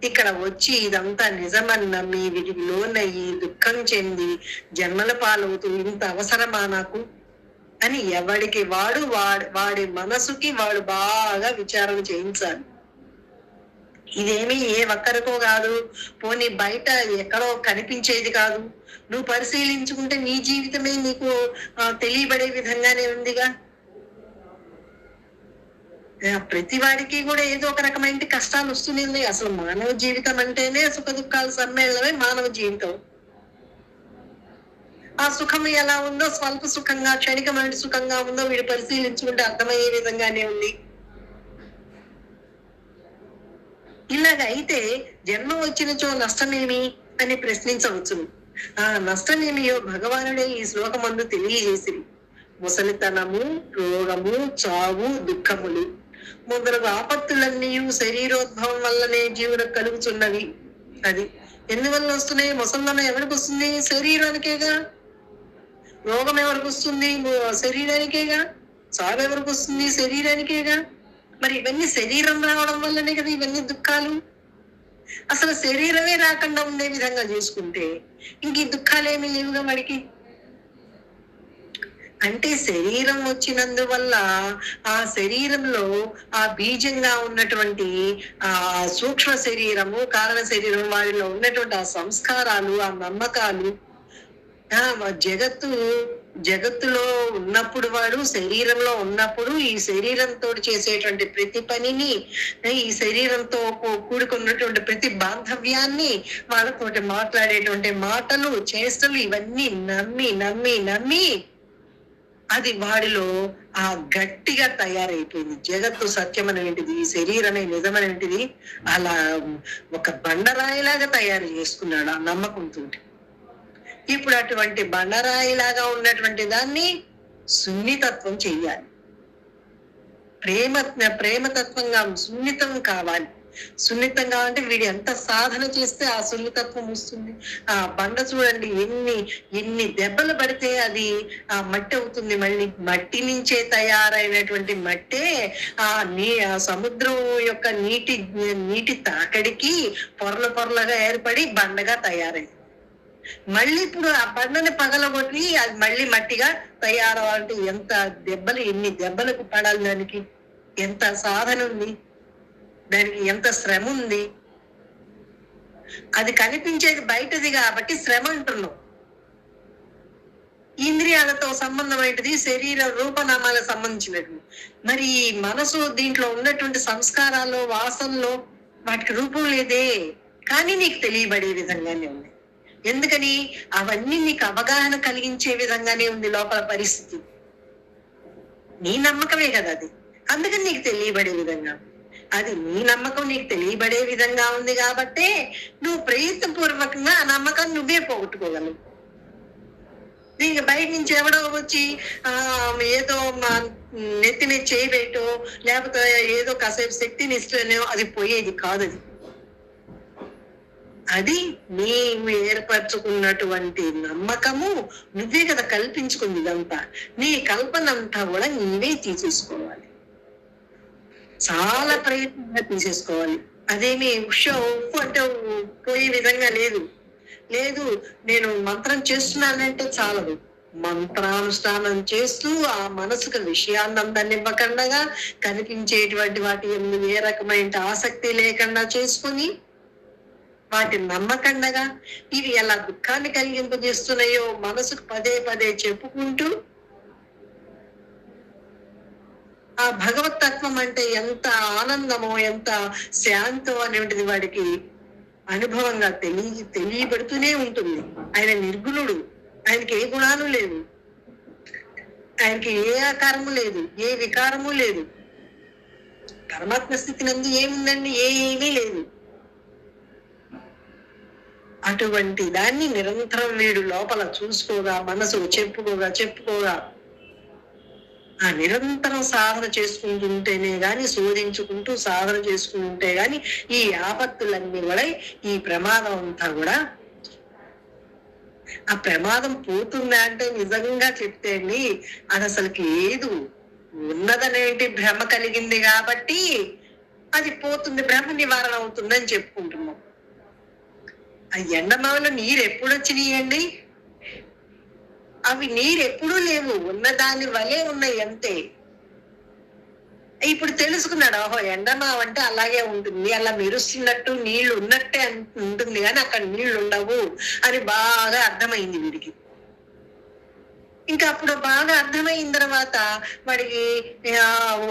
ఇక్కడ వచ్చి ఇదంతా నిజమని నమ్మి వీటికి లోనయ్యి దుఃఖం చెంది జన్మల పాలవుతూ ఇంత అవసరమా నాకు అని ఎవడికి వాడి మనసుకి వాడు బాగా విచారణ చేయించాలి. ఇదేమి ఏ ఒక్కరికో కాదు, పోనీ బయట ఎక్కడో కనిపించేది కాదు. నువ్వు పరిశీలించుకుంటే నీ జీవితమే నీకు తెలియబడే విధంగానే ఉందిగా. ప్రతి వాడికి కూడా ఏదో ఒక రకమైన కష్టాలు వస్తున్నాయి. అసలు మానవ జీవితం అంటేనే సుఖ దుఃఖాల సమ్మేళనమే మానవ జీవితం. ఆ సుఖం ఎలా ఉందో, స్వల్ప సుఖంగా క్షణికమైన సుఖంగా ఉందో వీడు పరిశీలించుకుంటే అర్థమయ్యే విధంగానే ఉంది. ఇలాగ అయితే జన్మ వచ్చినచో నష్టమేమి అని ప్రశ్నించవచ్చు. ఆ నష్టమేమియో భగవానుడే ఈ శ్లోకమందు తెలియజేసి, ముసలితనము, రోగము, చావు, దుఃఖములు మొదలగు ఆపత్తులన్నీ శరీరోద్భవం వల్లనే జీవులకు కలుగుతున్నవి. అది ఎందువల్ల వస్తున్నాయి? ముసలితనం ఎవరికి వస్తుంది? శరీరానికేగా. రోగం ఎవరికి వస్తుంది? శరీరానికేగా. చావు ఎవరికి వస్తుంది? శరీరానికేగా. మరి ఇవన్నీ శరీరం రావడం వల్లనే కదా ఇవన్నీ దుఃఖాలు. అసలు శరీరమే రాకుండా ఉండే విధంగా చూసుకుంటే ఇంక ఈ దుఃఖాలేమీ లేవుగా వాడికి. అంటే శరీరం వచ్చినందువల్ల ఆ శరీరంలో ఆ బీజంగా ఉన్నటువంటి ఆ సూక్ష్మ శరీరము, కారణ శరీరం, వారిలో ఉన్నటువంటి ఆ సంస్కారాలు, ఆ నమ్మకాలు, జగత్తులో ఉన్నప్పుడు వాడు శరీరంలో ఉన్నప్పుడు ఈ శరీరంతో చేసేటువంటి ప్రతి పనిని, ఈ శరీరంతో కూడుకున్నటువంటి ప్రతి బాంధవ్యాన్ని, వాళ్ళతోటి మాట్లాడేటువంటి మాటలు, చేష్టలు ఇవన్నీ నమ్మి నమ్మి నమ్మి అది వాడిలో ఆ గట్టిగా తయారైపోయింది. జగత్తు సత్యమనేటిది, శరీరమే నిజమనేటిది అలా ఒక బండరాయిలాగా తయారు చేసుకున్నాడు ఆ నమ్మకంతో. ఇప్పుడు అటువంటి బండరాయిలాగా ఉన్నటువంటి దాన్ని సున్నితత్వం చెయ్యాలి. ప్రేమతత్వంగా సున్నితం కావాలి. సున్నితంగా అంటే వీడు ఎంత సాధన చేస్తే ఆ సున్నితత్వం వస్తుంది. ఆ బండ చూడండి, ఎన్ని దెబ్బలు పడితే అది ఆ మట్టి అవుతుంది. మళ్ళీ మట్టి నుంచే తయారైనటువంటి మట్టే ఆ సముద్రం యొక్క నీటి తాకడికి పొరలుగా ఏర్పడి బండగా తయారైంది. మళ్ళీ ఇప్పుడు ఆ బండని పగలగొట్టి అది మళ్ళీ మట్టిగా తయారవ్వాలంటే ఎన్ని దెబ్బలకు పడాలి, దానికి ఎంత సాధన ఉంది, దానికి ఎంత శ్రమ ఉంది. అది కనిపించేది బయటది కాబట్టి శ్రమ అంటున్నాం. ఇంద్రియాలతో సంబంధమైనది, శరీర రూపనామాలకు సంబంధించినట్టు. మరి ఈ మనసు దీంట్లో ఉన్నటువంటి సంస్కారాల్లో వాసనలో వాటికి రూపం లేదే, కానీ నీకు తెలియబడే విధంగానే ఉంది. ఎందుకని? అవన్నీ నీకు అవగాహన కలిగించే విధంగానే ఉంది లోపల పరిస్థితి. నీ నమ్మకమే కదా అది, అందుకని నీకు తెలియబడే విధంగా. అది నీ నమ్మకం నీకు తెలియబడే విధంగా ఉంది కాబట్టే నువ్వు ప్రయత్నపూర్వకంగా ఆ నమ్మకాన్ని నువ్వే పోగొట్టుకోగలవు. దీనికి బయట నుంచి ఎవడో వచ్చి ఏదో నెత్తి మీద చేయబెట్టో లేకపోతే ఏదో కాసేపు శక్తిని ఇస్తేనో అది పోయేది కాదు. అది నీవు ఏర్పరచుకున్నటువంటి నమ్మకము, నువ్వే కదా కల్పించుకుంది ఇదంతా. నీ కల్పన అంతా కూడా నీవే తీసేసుకోవాలి, చాలా ప్రయత్నంగా తీసేసుకోవాలి. అదేమి ఉప్పు అంటే పోయే విధంగా లేదు. నేను మంత్రం చేస్తున్నానంటే చాలదు. మంత్రానుష్ఠానం చేస్తూ ఆ మనసుకు విషయాన్నందాన్ని ఇవ్వకుండా, కనిపించేటువంటి వాటి ఏ రకమైన ఆసక్తి లేకుండా చేసుకుని, వాటి నమ్మకండగా ఇవి ఎలా దుఃఖాన్ని కలిగింపజేస్తున్నాయో మనసుకు పదే చెప్పుకుంటూ, ఆ భగవతత్వం అంటే ఎంత ఆనందమో ఎంత శాంతో అనేటిది వాడికి అనుభవంగా తెలియబడుతూనే ఉంటుంది. ఆయన నిర్గుణుడు, ఆయనకి ఏ గుణాలు లేవు, ఆయనకి ఏ ఆకారము లేదు, ఏ వికారము లేదు. పరమాత్మ స్థితి నందు ఏముందండి? ఏమీ లేదు. అటువంటి దాన్ని నిరంతరం వీడు లోపల చూసుకోగా, మనసు చెప్పుకోగా ఆ నిరంతరం సాధన చేసుకుంటుంటేనే గాని, శోధించుకుంటూ సాధన చేసుకుంటే గాని ఈ ఆపత్తులన్నీ కూడా, ఈ ప్రమాదం అంతా కూడా, ఆ ప్రమాదం పోతుందా అంటే నిజంగా చెప్తే అండి అది అసలుకి లేదు. ఉన్నదనేటి భ్రమ కలిగింది కాబట్టి అది పోతుంది, భ్రమ నివారణ అవుతుందని చెప్పుకుంటున్నాం. ఆ ఎండమావలో నీరు ఎప్పుడు వచ్చినాయండి? అవి నీరు ఎప్పుడూ లేవు, ఉన్నదాని వలే ఉన్నాయి అంతే. ఇప్పుడు తెలుసుకున్నాడు, ఓహో ఎండమావ అంటే అలాగే ఉంటుంది, అలా మెరుస్తున్నట్టు నీళ్లు ఉన్నట్టే ఉంటుంది కానీ అక్కడ నీళ్లు ఉండవు అని బాగా అర్థమైంది వీడికి. ఇంకా అప్పుడు బాగా అర్థమైన తర్వాత వాడికి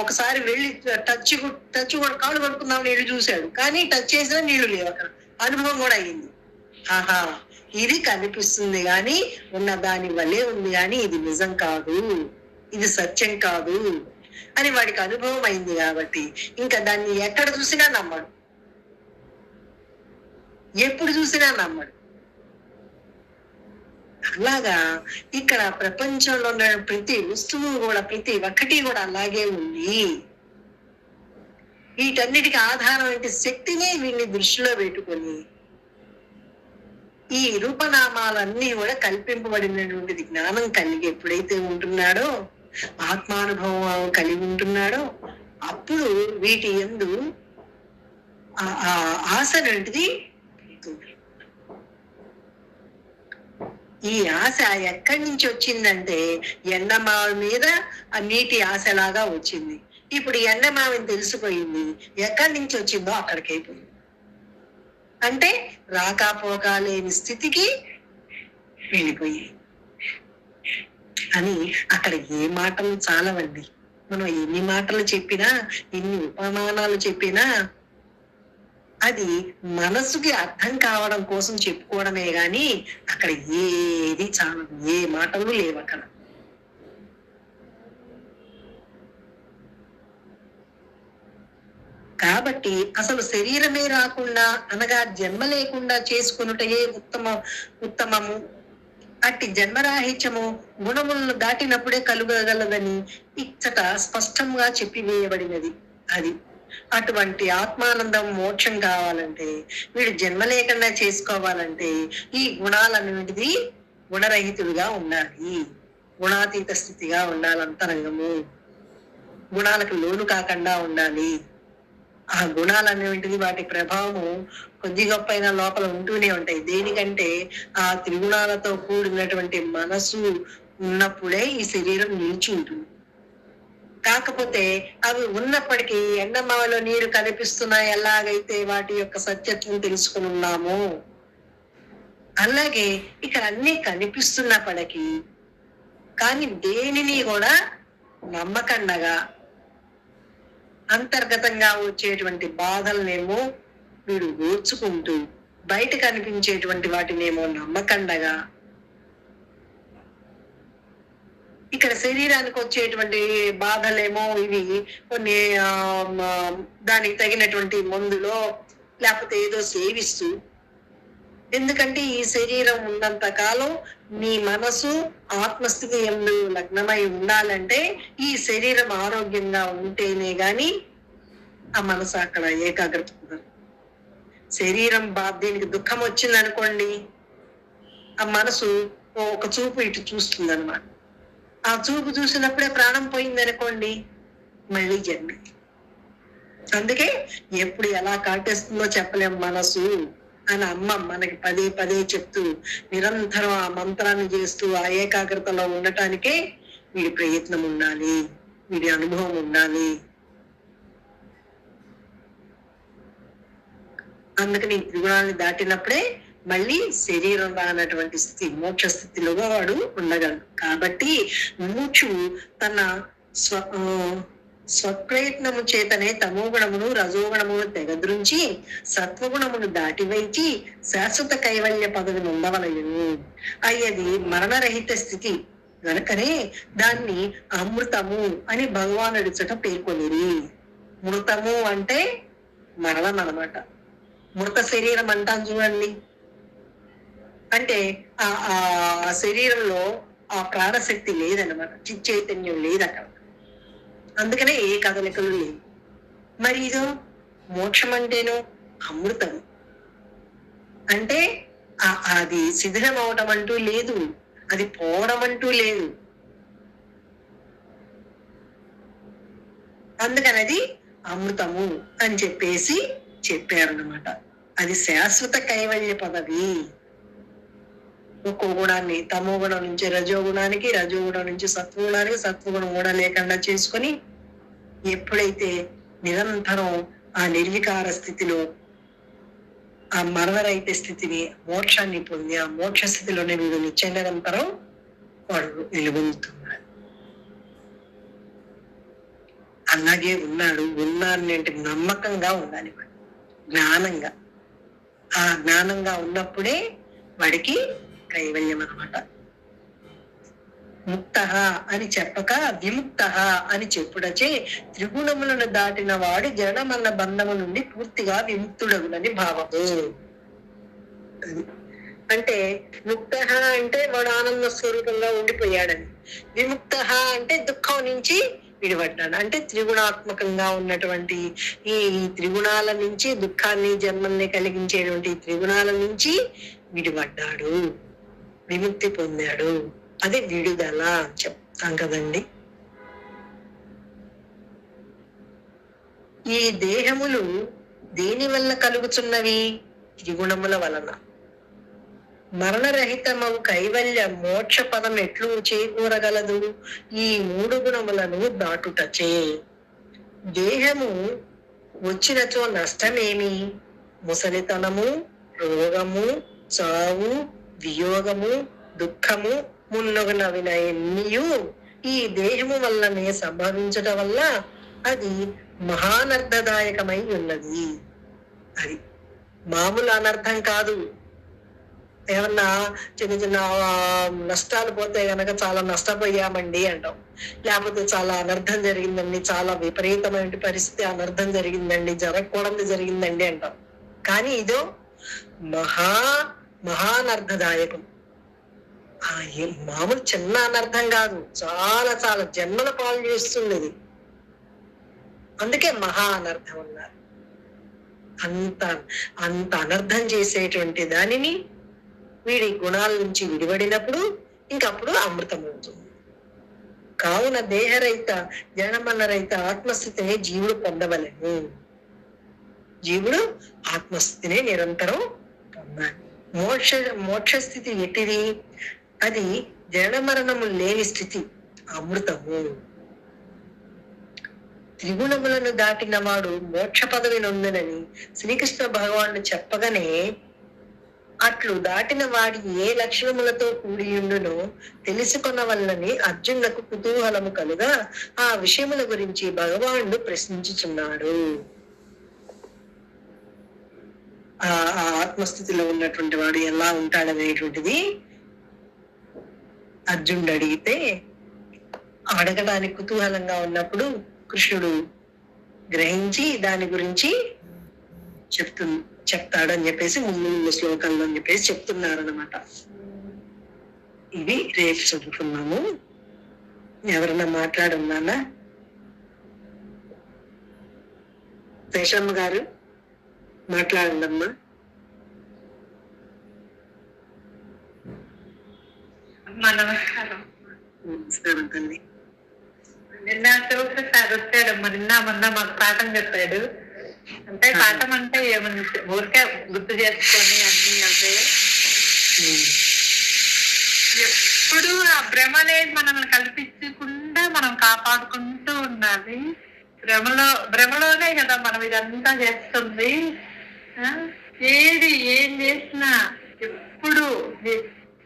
ఒకసారి వెళ్ళి టచ్ కూడా కాళ్ళు పడుకుందాం నీళ్లు చూశాడు, కానీ టచ్ చేసినా నీళ్లు లేవు అక్కడ. అనుభవం కూడా అయింది, ఆహా ఇది కనిపిస్తుంది గాని ఉన్న దాని వల్లే ఉంది కానీ ఇది నిజం కాదు, ఇది సత్యం కాదు అని వాడికి అనుభవం అయింది. కాబట్టి ఇంకా దాన్ని ఎక్కడ చూసినా నమ్మడు, ఎప్పుడు చూసినా నమ్మడు. అలాగా ఇక్కడ ప్రపంచంలో ఉన్న ప్రతి వస్తువు కూడా, ప్రతి ఒక్కటి కూడా అలాగే ఉంది. వీటన్నిటికీ ఆధారం ఏంటి? శక్తినే వీడిని దృష్టిలో పెట్టుకొని ఈ రూపనామాలన్నీ కూడా కల్పింపబడినటువంటి జ్ఞానం కలిగి ఎప్పుడైతే ఉంటున్నాడో, ఆత్మానుభవం కలిగి ఉంటున్నాడో, అప్పుడు వీటి యందు ఆశ అనేది ఈ ఆశ ఎక్కడి నుంచి వచ్చిందంటే ఎండమావ మీద ఆ నీటి ఆశలాగా వచ్చింది. ఇప్పుడు ఎండమావని తెలిసిపోయింది, ఎక్కడి నుంచి వచ్చిందో అక్కడికి అయిపోయింది. అంటే రాకపోగా లేని స్థితికి వెళ్ళిపోయాయి అని. అక్కడ ఏ మాటలు చాలవండి, మనం ఎన్ని మాటలు చెప్పినా, ఎన్ని ఉపమానాలు చెప్పినా అది మనసుకి అర్థం కావడం కోసం చెప్పుకోవడమే గాని అక్కడ ఏది చాలదు, ఏ మాటలు లేవు అక్కడ. కాబట్టి అసలు శరీరమే రాకుండా అనగా జన్మ లేకుండా చేసుకున్నటే ఉత్తమము. అట్టి జన్మరాహిత్యము గుణములను దాటినప్పుడే కలుగగలదని ఇచ్చట స్పష్టంగా చెప్పివేయబడినది. అది అటువంటి ఆత్మానందం మోక్షం కావాలంటే, వీడు జన్మ లేకుండా చేసుకోవాలంటే ఈ గుణాలన్నిటిది గుణరహితుడిగా ఉండాలి, గుణాతీత స్థితిగా ఉండాలి, అంతరంగము గుణాలకు లోను కాకుండా ఉండాలి. ఆ గుణాలన్నింటిది వాటి ప్రభావము కొద్ది గొప్పైన లోపల ఉంటూనే ఉంటాయి. దేనికంటే ఆ త్రిగుణాలతో కూడినటువంటి మనసు ఉన్నప్పుడే ఈ శరీరం నిలిచి ఉంటుంది. కాకపోతే అవి ఉన్నప్పటికీ ఎండమావలో నీరు కనిపిస్తున్నాయి, ఎలాగైతే వాటి యొక్క సత్యత్వం తెలుసుకుని ఉన్నాము, అలాగే ఇక్కడ అన్ని కనిపిస్తున్నప్పటికీ కానీ దేనిని కూడా నమ్మకండగా అంతర్గతంగా వచ్చేటువంటి బాధలనేమో వీడు ఓర్చుకుంటూ, బయట కనిపించేటువంటి వాటినేమో నమ్మకండగా, ఇక్కడ శరీరానికి వచ్చేటువంటి బాధలేమో ఇవి కొన్ని దానికి తగినటువంటి మందులో లేకపోతే ఏదో సేవిస్తూ, ఎందుకంటే ఈ శరీరం ఉన్నంత కాలం నీ మనసు ఆత్మస్థితి ఎందు లగ్నమై ఉండాలంటే ఈ శరీరం ఆరోగ్యంగా ఉంటేనే గాని ఆ మనసు అక్కడ ఏకాగ్రత కుదరదు. శరీరం దీనికి దుఃఖం వచ్చింది అనుకోండి, ఆ మనసు ఒక చూపు ఇటు చూస్తుంది అనమాట. ఆ చూపు చూసినప్పుడే ప్రాణం పోయింది అనుకోండి, మళ్ళీ జన్మ. అందుకే ఎప్పుడు ఎలా కాటేస్తుందో చెప్పలేం మనసు అని అమ్మ మనకి పదే పదే చెప్తూ నిరంతరం ఆ మంత్రాన్ని చేస్తూ ఆ ఏకాగ్రతలో ఉండటానికే వీడి ప్రయత్నం ఉండాలి, వీడి అనుభవం ఉండాలి. అందుకని త్రిగుణాన్ని దాటినప్పుడే మళ్ళీ శరీరం రానటువంటి స్థితి, మోక్ష స్థితిలో వాడు ఉండగలడు. కాబట్టి మూచు తన స్వప్రయత్నము చేతనే తమోగుణమును రజోగుణమును తెగద్రుంచి సత్వగుణమును దాటివైచి శాశ్వత కైవల్య పదవిని ఉండవలయును. అయ్యది మరణరహిత స్థితి గనుకనే దాన్ని అమృతము అని భగవానుడిచట పేర్కొనిరి. మృతము అంటే మరణం అన్నమాట. మృత శరీరం అంటాం చూడండి, అంటే ఆ శరీరంలో ఆ ప్రాణశక్తి లేదన్నమాట, చిచ్చైతన్యం లేదు అక్కడ, అందుకనే ఏ కదలికలు లేవు. మరి ఇదో మోక్షం అంటేనో అమృతం అంటే అది శిథిలం అవటం అంటూ లేదు, అది పోవడం అంటూ లేదు. అందుకని అది అమృతము అని చెప్పేసి చెప్పారన్నమాట. అది శాశ్వత కైవల్య పదవి. ఒక్కో గుణాన్ని తమో గుణం నుంచి రజోగుణానికి, రజోగుణం నుంచి సత్వగుణానికి, సత్వగుణం కూడా లేకుండా చేసుకొని ఎప్పుడైతే నిరంతరం ఆ నిర్వికార స్థితిలో ఆ మరణరహిత స్థితిని, మోక్షాన్ని పొంది ఆ మోక్ష స్థితిలోనే వీడు నిత్య నిరంతరం వాడు వెలుగొందుతున్నాడు. అలాగే ఉన్నాడు అంటే నమ్మకంగా ఉండాలి, జ్ఞానంగా. ఆ జ్ఞానంగా ఉన్నప్పుడే వాడికి కైవల్యం అన్నమాట. ముక్త అని చెప్పక విముక్త అని చెప్పుడచే త్రిగుణములను దాటిన వాడు జడమన్న బంధము నుండి పూర్తిగా విముక్తుడగునని భావము. అంటే ముక్త అంటే వాడు ఆనంద స్వరూపంగా ఉండిపోయాడని, విముక్త అంటే దుఃఖం నుంచి విడిపడ్డాడు. అంటే త్రిగుణాత్మకంగా ఉన్నటువంటి ఈ త్రిగుణాల నుంచి, దుఃఖాన్ని జన్మల్ని కలిగించేటువంటి త్రిగుణాల నుంచి విడిపడ్డాడు, విముక్తి పొందాడు. అదే విడుదల చెప్తాం కదండి. ఈ దేహములు దేని వల్ల కలుగుతున్నవి? త్రిగుణముల వలన. మరణరహితమవు కైవల్య మోక్ష పదం ఎట్లు చేకూరగలదు? ఈ 3 గుణములను దాటుటచే. దేహము వచ్చినచో నష్టమేమి? ముసలితనము, రోగము, చావు, వియోగము, దుఃఖము మున్నగునవినయన్నీయు ఈ దేహము వల్లనే సంభవించటం వల్ల అది మహానర్థదాయకమై ఉన్నది. అది మామూలు అనర్థం కాదు. ఏమన్నా చిన్న చిన్న నష్టాలు పోతే గనక చాలా నష్టపోయామండి అంటాం, లేకపోతే చాలా అనర్థం జరిగిందండి, చాలా విపరీతమైన పరిస్థితి అనర్థం జరిగిందండి, జరగకూడదు జరిగిందండి అంటాం. కానీ ఇదో మహానర్థదాయకం. మామూలు చిన్న అనర్థం కాదు, చాలా చాలా జన్మల పాలు చేస్తుంది అది. అందుకే మహా అనర్థం అన్నారు. అంత అంత అనర్థం చేసేటువంటి దానిని వీడి గుణాల నుంచి విడిపడినప్పుడు ఇంకప్పుడు అమృతం అవుతుంది. కావున దేహరహిత జనమల రహిత ఆత్మస్థితిని జీవుడు పొందవలేము. జీవుడు ఆత్మస్థితిని నిరంతరం పొందాలి. మోక్షస్థితి ఎట్టిది? అది జన మరణము లేని స్థితి, అమృతము. త్రిగుణములను దాటిన వాడు మోక్ష పదవి నొందునని శ్రీకృష్ణ భగవానుడు చెప్పగానే, అట్లు దాటిన వాడి ఏ లక్షణములతో కూడి ఉండునో తెలుసుకున్న వల్లని అర్జునులకు కుతూహలము కలుగా ఆ విషయముల గురించి భగవానుడు ప్రశ్నించుచున్నాడు. ఆ ఆత్మస్థితిలో ఉన్నటువంటి వాడు ఎలా ఉంటాడనేటువంటిది అర్జునుడు అడిగితే, అడగడానికి కుతూహలంగా ఉన్నప్పుడు కృష్ణుడు గ్రహించి దాని గురించి చెప్తాడని చెప్పేసి ముందు శ్లోకాల్లో అని చెప్పేసి చెప్తున్నారు అన్నమాట. ఇవి రేపు చదువుకున్నాము. ఎవరన్నా మాట్లాడున్నానా? శేషమ్మ గారు మాట్లాడండమ్మా. నమస్కారం తల్లి. నిన్న సార్ వచ్చాడమ్మా, నిన్న మొన్న మాకు పాఠం చెప్పాడు. అంటే పాఠం అంటే ఏమన్నా ఊరికే గుర్తు చేసుకొని అన్ని అంటే ఎప్పుడు ఆ భ్రమ అనేది మనల్ని కల్పించకుండా మనం కాపాడుకుంటూ ఉండాలి. భ్రమలోనే కదా మనం ఇదంతా చేస్తుంది. ఏం చేసినా ఎప్పుడు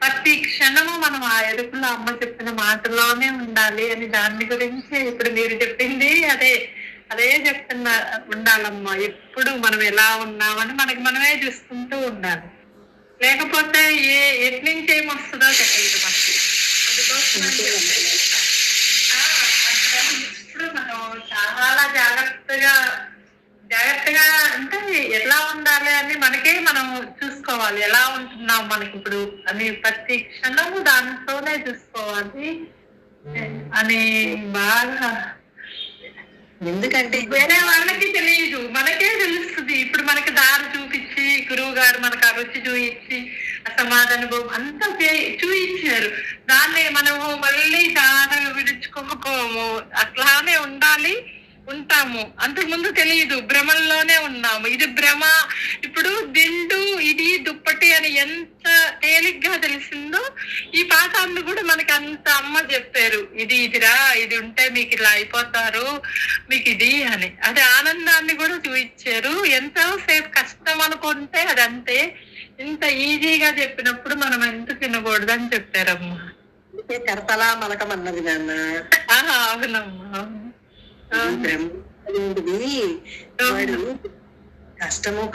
ప్రతి క్షణము మనం ఆ ఎరుపులో అమ్మ చెప్పిన మాటలోనే ఉండాలి అని దాని గురించి ఇప్పుడు మీరు చెప్పింది అదే చెప్తున్నా. ఉండాలమ్మా, ఎప్పుడు మనం ఎలా ఉన్నామని మనకి మనమే చూసుకుంటూ ఉండాలి. లేకపోతే ఎట్నుంచి ఏమొస్తుందో చెప్పలేదు మనకి. ఇప్పుడు మనం చాలా జాగ్రత్తగా అంటే ఎలా ఉండాలి అని మనకే మనం చూసుకోవాలి. ఎలా ఉంటున్నాం మనకి ఇప్పుడు అని ప్రతి క్షణము దాంట్లోనే చూసుకోవాలి అని బాగా. ఎందుకంటే వేరే వాళ్ళకి తెలియదు, మనకే తెలుస్తుంది. ఇప్పుడు మనకి దారి చూపించి గురువు గారు మనకు ఆ రుచి చూపించి సమాధానుభవం అంతా చూపించారు. దాన్ని మనము మళ్ళీ దారి విడుచుకోము, అట్లానే ఉంటాము. అంతకు ముందు తెలియదు, భ్రమల్లోనే ఉన్నాము. ఇది భ్రమ. ఇప్పుడు దిండు ఇది దుప్పటి అని ఎంత తేలిగ్గా తెలిసిందో ఈ పాఠాన్ని కూడా మనకి అంత అమ్మ చెప్పారు. ఇదిరా, ఇది ఉంటే మీకు ఇలా అయిపోతారు, మీకు ఇది అని. అది ఆనందాన్ని కూడా చూపించారు. ఎంతో సేపు కష్టం అనుకుంటే అదంతే. ఇంత ఈజీగా చెప్పినప్పుడు మనం ఎందుకు వినకూడదని చెప్పారమ్మా. కర్తలా మలకమన్నది నాన్న. అవునమ్మా. వాడు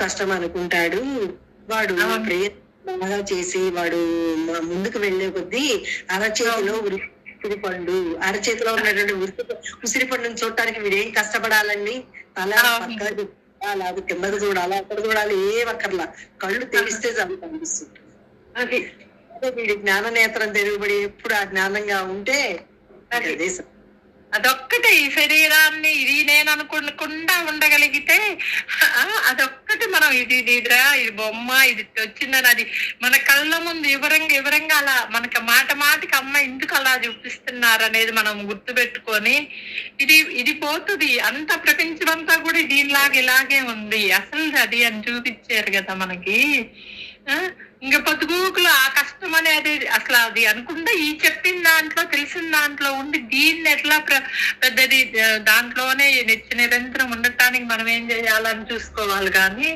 కష్టం అనుకుంటాడు. వాడు బాగా చేసి వాడు ముందుకు వెళ్లే కొద్దీ అరచేతిలో ఉసిరి పండు, అరచేతిలో ఉన్నటువంటి ఉసిరి పండుని చూడటానికి వీడేం కష్టపడాలండి? తల పక్కన చూడాలి, అది కిందకు చూడాలి, అక్కడ చూడాలి, ఏ ఒక్కర్లా కళ్ళు తెలిస్తే చాలు కనిపిస్తుంది. వీడి జ్ఞాన నేత్రం తెరుగుబడి ఎప్పుడు ఆ జ్ఞానంగా ఉంటే అదే అదొక్కటే. ఈ శరీరాన్ని ఇది నేను అనుకోకుండా ఉండగలిగితే అదొక్కటి మనం ఇదిరా, ఇది బొమ్మ, ఇది వచ్చిందని అది మన కళ్ళ ముందు వివరంగా అలా మనకి మాటికి అమ్మ ఎందుకు అలా చూపిస్తున్నారు అనేది మనం గుర్తు పెట్టుకొని ఇది పోతుంది. అంత ప్రపంచం అంతా కూడా దీనిలాగా ఇలాగే ఉంది అసలు అది అని చూపించారు కదా మనకి. ఇంకా పొద్దుగూకులు ఆ కష్టం అనేది అసలు అది అనుకుంటే ఈ చెప్పిన దాంట్లో తెలిసిన దాంట్లో ఉండి దీన్ని ఎట్లా పెద్దది దాంట్లోనే నిరంతరం ఉండటానికి మనం ఏం చేయాలని చూసుకోవాలి. కానీ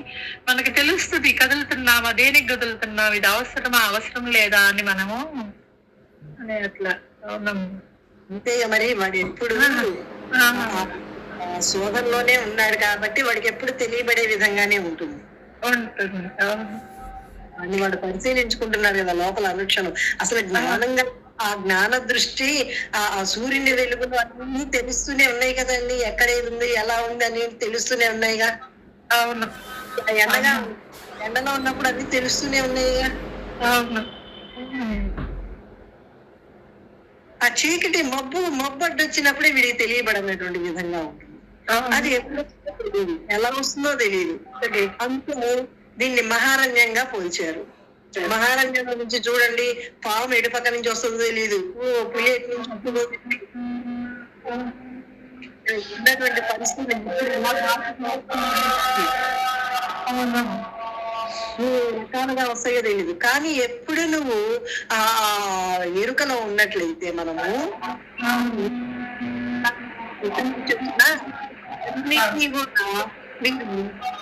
మనకి తెలుస్తుంది కదులుతున్నామా, దేనికి కదులుతున్నాం, ఇది అవసరం లేదా అని మనము అనే అట్లా. అంతే మరి. వాడు ఎప్పుడు శోధంలోనే ఉన్నాడు కాబట్టి వాడికి ఎప్పుడు తెలియబడే విధంగానే ఉంటుంది. అని వాడు పరిశీలించుకుంటున్నారు కదా లోపల అనుక్షణం. అసలు జ్ఞానంగా ఆ జ్ఞాన దృష్టి ఆ సూర్యుని వెలుగులు అన్ని తెలుస్తూనే ఉన్నాయి కదండి. ఎక్కడేది ఉంది, ఎలా ఉంది అని తెలుస్తూనే ఉన్నాయిగా. అవును. ఎండలో ఉన్నప్పుడు అన్ని తెలుస్తూనే ఉన్నాయిగా. అవును. ఆ చీకటి మబ్బు అడ్డొచ్చినప్పుడే వీడికి తెలియబడనటువంటి విధంగా ఉంటుంది. అది ఎప్పుడు తెలియదు, ఎలా వస్తుందో తెలియదు. అందుకే దీన్ని మహారణ్యంగా పోల్చారు. మహారణ్యం నుంచి చూడండి, పాము ఎటు పక్క నుంచి వస్తుందో తెలియదు, పులి ఎటు నుంచి వస్తుందో తెలియదు. ఉన్నటువంటి పరిస్థితి రకాలుగా వస్తాయో తెలియదు. కానీ ఎప్పుడు నువ్వు ఆ ఎరుకలో ఉన్నట్లయితే మనము చెప్తున్నా కూడా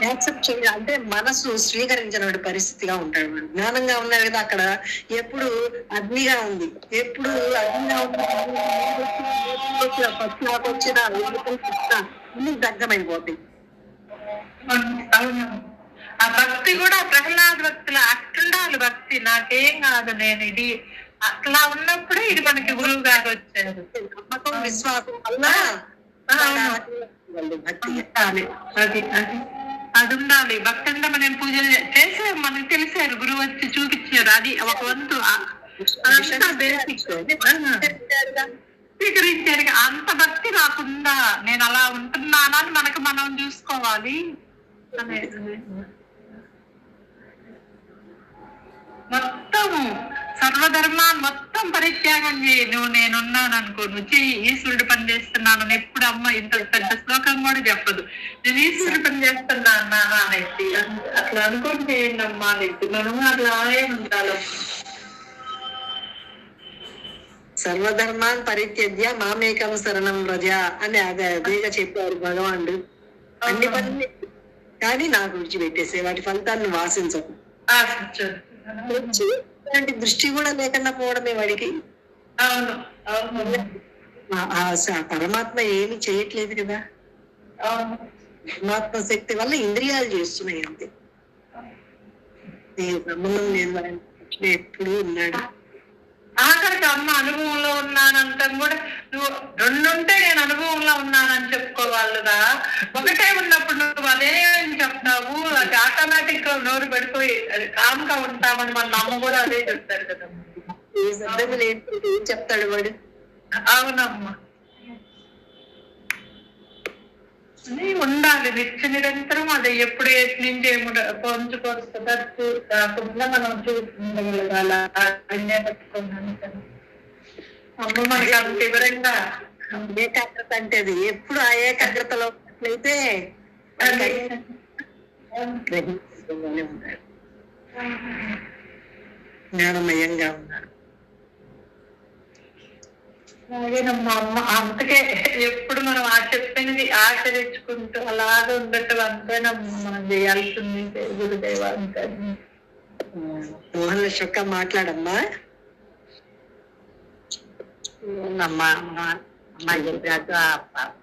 యాక్సెప్ట్ చేయాలి. అంటే మనసు స్వీకరించిన పరిస్థితిగా ఉంటాడు. వాడు జ్ఞానంగా ఉన్నాడు కదా, అక్కడ ఎప్పుడు అగ్నిగా ఉంది, ఎప్పుడు అగ్నిగా వచ్చిన దగ్ధమైపోతాయి. ఆ భక్తి కూడా ప్రహ్లాద భక్తుల అట్టుండాలి. భక్తి నాకేం కాదు, నేను ఇది అట్లా ఉన్నప్పుడే ఇది మనకి గురువు గారు వచ్చారు. నమ్మకం విశ్వాసం వల్ల అది ఉండాలి. భక్తి అంటే మనం పూజలు చేసే మనకు తెలిసారు, గురువు వచ్చి చూపించారు, అది ఒక వంతు స్వీకరించారు. అంత భక్తి నాకుందా, నేను అలా ఉంటున్నానా అని మనకు మనం చూసుకోవాలి అనేది. మొత్తం సర్వధర్మాన్ని మొత్తం పరిత్యాగం చేయి. నువ్వు నేనున్నాను అనుకో, నువ్వు చెయ్యి, ఈశ్వరుడు పని చేస్తున్నాను. ఎప్పుడు అమ్మ ఇంత పెద్ద శ్లోకం కూడా చెప్పదు, నేను ఈశ్వరుడు పని చేస్తున్నా అన్నానా అనేసి. అట్లా అనుకోని చేయండి అమ్మా అనేసి మనం అట్లా ఉండాలి. సర్వధర్మాన్ పరిత్యజ్య మామేకం శరణం వ్రజ అని అదేగా చెప్పారు భగవానుడు. అన్ని పనులు కానీ నాకు విడిచిపెట్టేసే, వాటి ఫలితాన్ని వాసించకు. ఇలాంటి దృష్టి కూడా లేకుండా పోవడమే వాడికి. పరమాత్మ ఏమి చేయట్లేదు కదా, పరమాత్మ శక్తి వల్ల ఇంద్రియాలు చేస్తున్నాయి అంతే. నేను సంబంధం లేదు, వాడిని ఎప్పుడు ఉన్నాడు. ఆఖరికి అమ్మ అనుభవంలో ఉన్నానంటాం కూడా, నువ్వు రెండుంటే నేను అనుభవంలో ఉన్నానని చెప్పుకోవాలిగా. ఒకటే ఉన్నప్పుడు నువ్వు అదే చెప్తావు, అది ఆటోమేటిక్ గా నోరు పడిపోయి అది కామ్గా ఉంటామని మన అమ్మ కూడా అదే చెప్తారు కదా. ఏం చెప్తాడు వాడు? అవునమ్మా, ఉండాలి నిత్య నిరంతరం. అది ఎప్పుడు నుంచి పొంచుకోవచ్చు కాకుండా మనం చూడగలగాల. అమ్మ మనకి అంత వివరంగా ఏకాగ్రత అంటే అది ఎప్పుడు ఆ ఏకాగ్రతలో ఉన్నట్లయితే జ్ఞానమయంగా ఉన్నాడు. అలాగేనమ్మా అమ్మ, అందుకే ఎప్పుడు మనం ఆ చెప్పినది ఆచరించుకుంటూ అలాగే ఉండటం అంతేనమ్మా మనం చేయాల్సింది. గురుదేవ అంతే. మోహన్ శొక్క మాట్లాడమ్మా.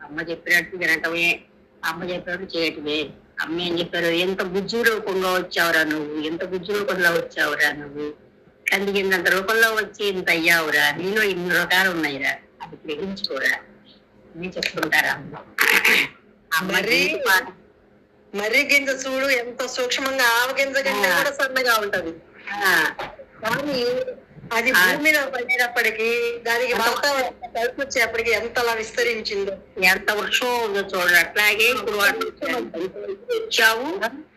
అమ్మ చెప్పినట్టు వినటమే, అమ్మ చెప్పినట్టు చేయటమే. అమ్మ ఏం చెప్పారు, ఎంత బుజ్జి రూపంగా వచ్చావురా నువ్వు, ఎంత బుజ్జి రూపంలో వచ్చావురా నువ్వు, కంది కిందంత రూపంలో వచ్చి ఇంత అయ్యావురా, నీలో ఇన్ని రకాలు ఉన్నాయిరా, అది గ్రహించుకోరా అని చెప్తుంటారా అమ్మ. మర్రి గింజ చూడు ఎంత సూక్ష్మంగా, ఆవ గింజ కంటే కూడా సన్నగా ఉంటది. కానీ అది భూమిలో పడినప్పటికీ దానికి వాతావరణం కలిసి వచ్చేప్పటికి ఎంతలా విస్తరించిందో, ఎంత వృక్షం ఉందో చూడు. అట్లాగే ఇప్పుడు వచ్చావు,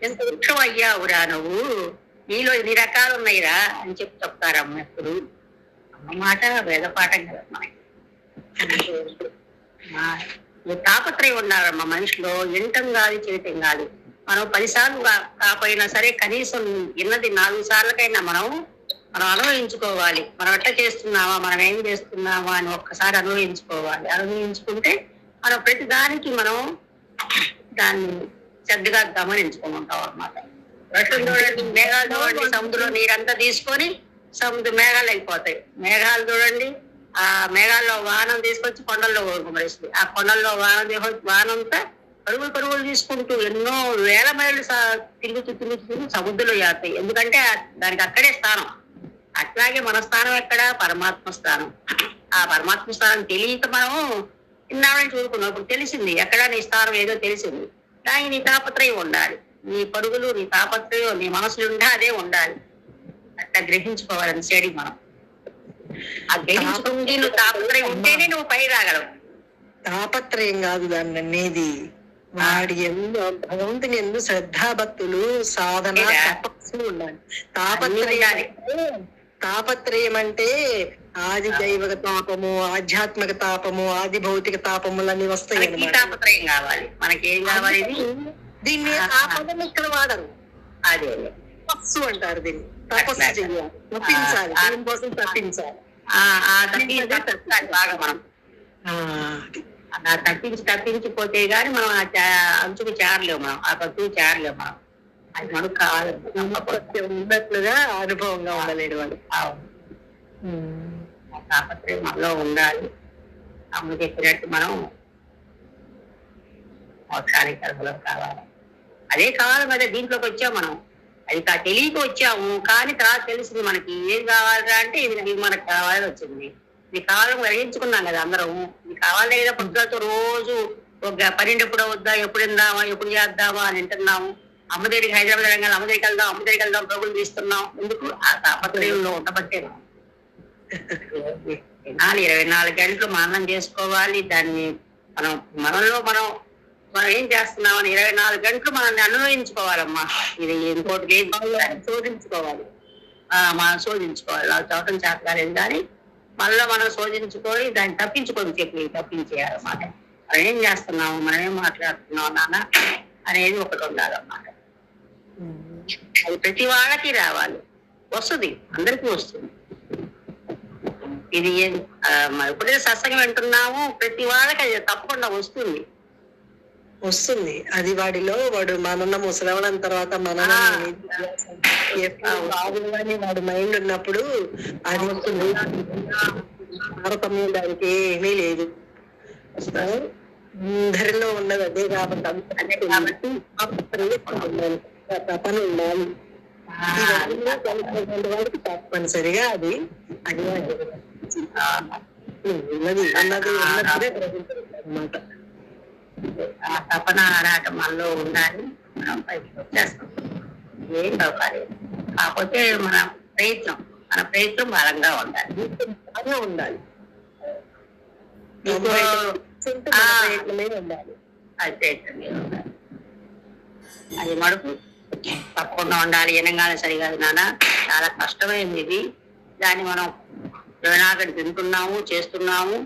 ఎంత వృక్షం అయ్యావురా నువ్వు, నీలో ఇన్ని రకాలు ఉన్నాయిరా అని చెప్తారమ్మ. ఎప్పుడు అమ్మ మాట వేద పాఠం కదా మనకి. తాపత్రయం ఉండాలమ్మా మనిషిలో, వినటం కాదు చేయటం కాదు. మనం 10 సార్లు కాకపోయినా సరే కనీసం విన్నది 4 సార్లకైనా మనం అనుభవించుకోవాలి. మనం ఎట్లా చేస్తున్నావా, మనం ఏం చేస్తున్నావా అని ఒక్కసారి అనుభవించుకోవాలి. అనుభవించుకుంటే మనం ప్రతి దానికి మనం దాన్ని శ్రద్ధగా గమనించుకుంటాం అన్నమాట. చూడండి, మేఘాలు చూడండి, సముద్రంలో నీరంతా తీసుకొని మేఘాలు అయిపోతాయి. మేఘాలు చూడండి, ఆ మేఘాల్లో వానం తీసుకొచ్చి కొండల్లో కుమరిస్తుంది. ఆ కొండల్లో వానంతా పరుగులు తీసుకుంటూ ఎన్నో వేల మైళ్ళు తిరుగుతూ సముద్రంలో చేస్తాయి. ఎందుకంటే దానికి అక్కడే స్థానం. అట్లాగే మన స్థానం ఎక్కడ? పరమాత్మ స్థానం. ఆ పరమాత్మ స్థానం తెలియక మనం ఇన్నాళ్ళని చూడుకున్నాం. ఇప్పుడు తెలిసింది ఎక్కడ నీ స్థానం ఏదో తెలిసింది. దానికి నీ తాపత్రయం ఉండాలి, నీ పరుగులు, నీ తాపత్రయం నీ మనసులో ఉంటే అదే ఉండాలి. అట్లా గ్రహించుకోవాలని చెడి మనం. ఆ గ్రహించుకుంది నువ్వు తాపత్రయం ఉంటేనే నువ్వు పై రాగలవు. తాపత్రయం కాదు దాన్ని అనేది, వాడి ఎందు భగవంతుని ఎందు శ్రద్ధాభక్తులు, సాధన, తపస్సు ఉండాలి. తాపత్రయం అంటే ఆది దైవక తాపము, ఆధ్యాత్మిక తాపము, ఆది భౌతిక తాపములన్నీ వస్తాయి. తాపత్రయం కావాలి. మనకి ఏం కావాలి? దీన్ని ఆ పదం ఇక్కడ వాడరు. అదే తపస్సు అంటారు దీన్ని. తపస్సు చెయ్యాలి, తప్పించాలి, దీనికోసం తప్పించాలి. బాగా మనం తప్పించిపోతే గాని మనం అంచుకు చేరలేము, మనం ఆ పట్టుకు చేరలేము. మనం అది మనకు కావాలి. ఉన్నట్లుగా అనుభవంగా ఉండలేడు వాడు. తాపత్రయం మనలో ఉండాలి. అమ్మ చెప్పినట్టు మనం మోక్షానికి కలుపులో కావాలి. అదే కావాలి కదా, దీంట్లోకి వచ్చాము మనం. అది తెలియక వచ్చాము, కానీ తర్వాత తెలిసింది మనకి ఏం కావాలిరా అంటే ఇది మనకు కావాలని వచ్చింది. ఇది కావాలని గ్రహించుకున్నాం కదా అందరం. ఇది కావాలి కదా, పుట్టుకలతో రోజు ఒక 12 ఎప్పుడు వద్దా, ఎప్పుడు విందామా, ఎప్పుడు చేద్దామా అని వింటున్నాము. అమ్మ దగ్గరికి హైదరాబాద్ రంగాలి, అమ్మ దగ్గరికి వెళ్దాం ప్రభుత్వం తీస్తున్నాం. ఎందుకు? ఆ తాపత్రయంలో ఉండబట్టే. తినాలి, 24 గంటలు మననం చేసుకోవాలి. దాన్ని మనలో మనం ఏం చేస్తున్నామని 24 గంటలు మనల్ని అనుభవించుకోవాలమ్మా. ఇది ఇంకోటి శోధించుకోవాలి, మనం శోధించుకోవాలి. నాకు చదవటం చేతకాలేదు కానీ మళ్ళీ మనం శోధించుకొని దాన్ని తప్పించేయాలన్నమాట. మనం ఏం చేస్తున్నాము, మనం ఏం మాట్లాడుతున్నాం నాన్న అనేది ఒకటి ఉండాలన్నమాట. అది ప్రతి వాళ్ళకి రావాలి, వస్తుంది, అందరికీ వస్తుంది. ఇది ఎప్పుడైతే సత్సంగం వింటున్నాము ప్రతి వాళ్ళకి అది తప్పకుండా వస్తుంది. అది వాడిలో వాడు మనన్న ముసలవడం తర్వాత వాడు మైండ్ ఉన్నప్పుడు అది వస్తుంది. భారతంలో దానికి ఏమీ లేదు, అందరిలో ఉన్నది అదే కాబట్టి తపన ఉండాలి. వాడికి తప్పనిసరిగా అది ఉన్నది అన్నప్పుడే అన్నమాట. ఆ తపన ఆరాటం మనలో ఉండాలి. మనం పైకి వచ్చేస్తాం, ఏం కావాలి. కాకపోతే మన ప్రయత్నం బలంగా ఉండాలి. అది మడుపు తప్పకుండా ఉండాలి. ఎనగానే సరికాదు నాన్న, చాలా కష్టమైంది ఇది. దాన్ని మనం వినాకటి తింటున్నాము, చేస్తున్నాము,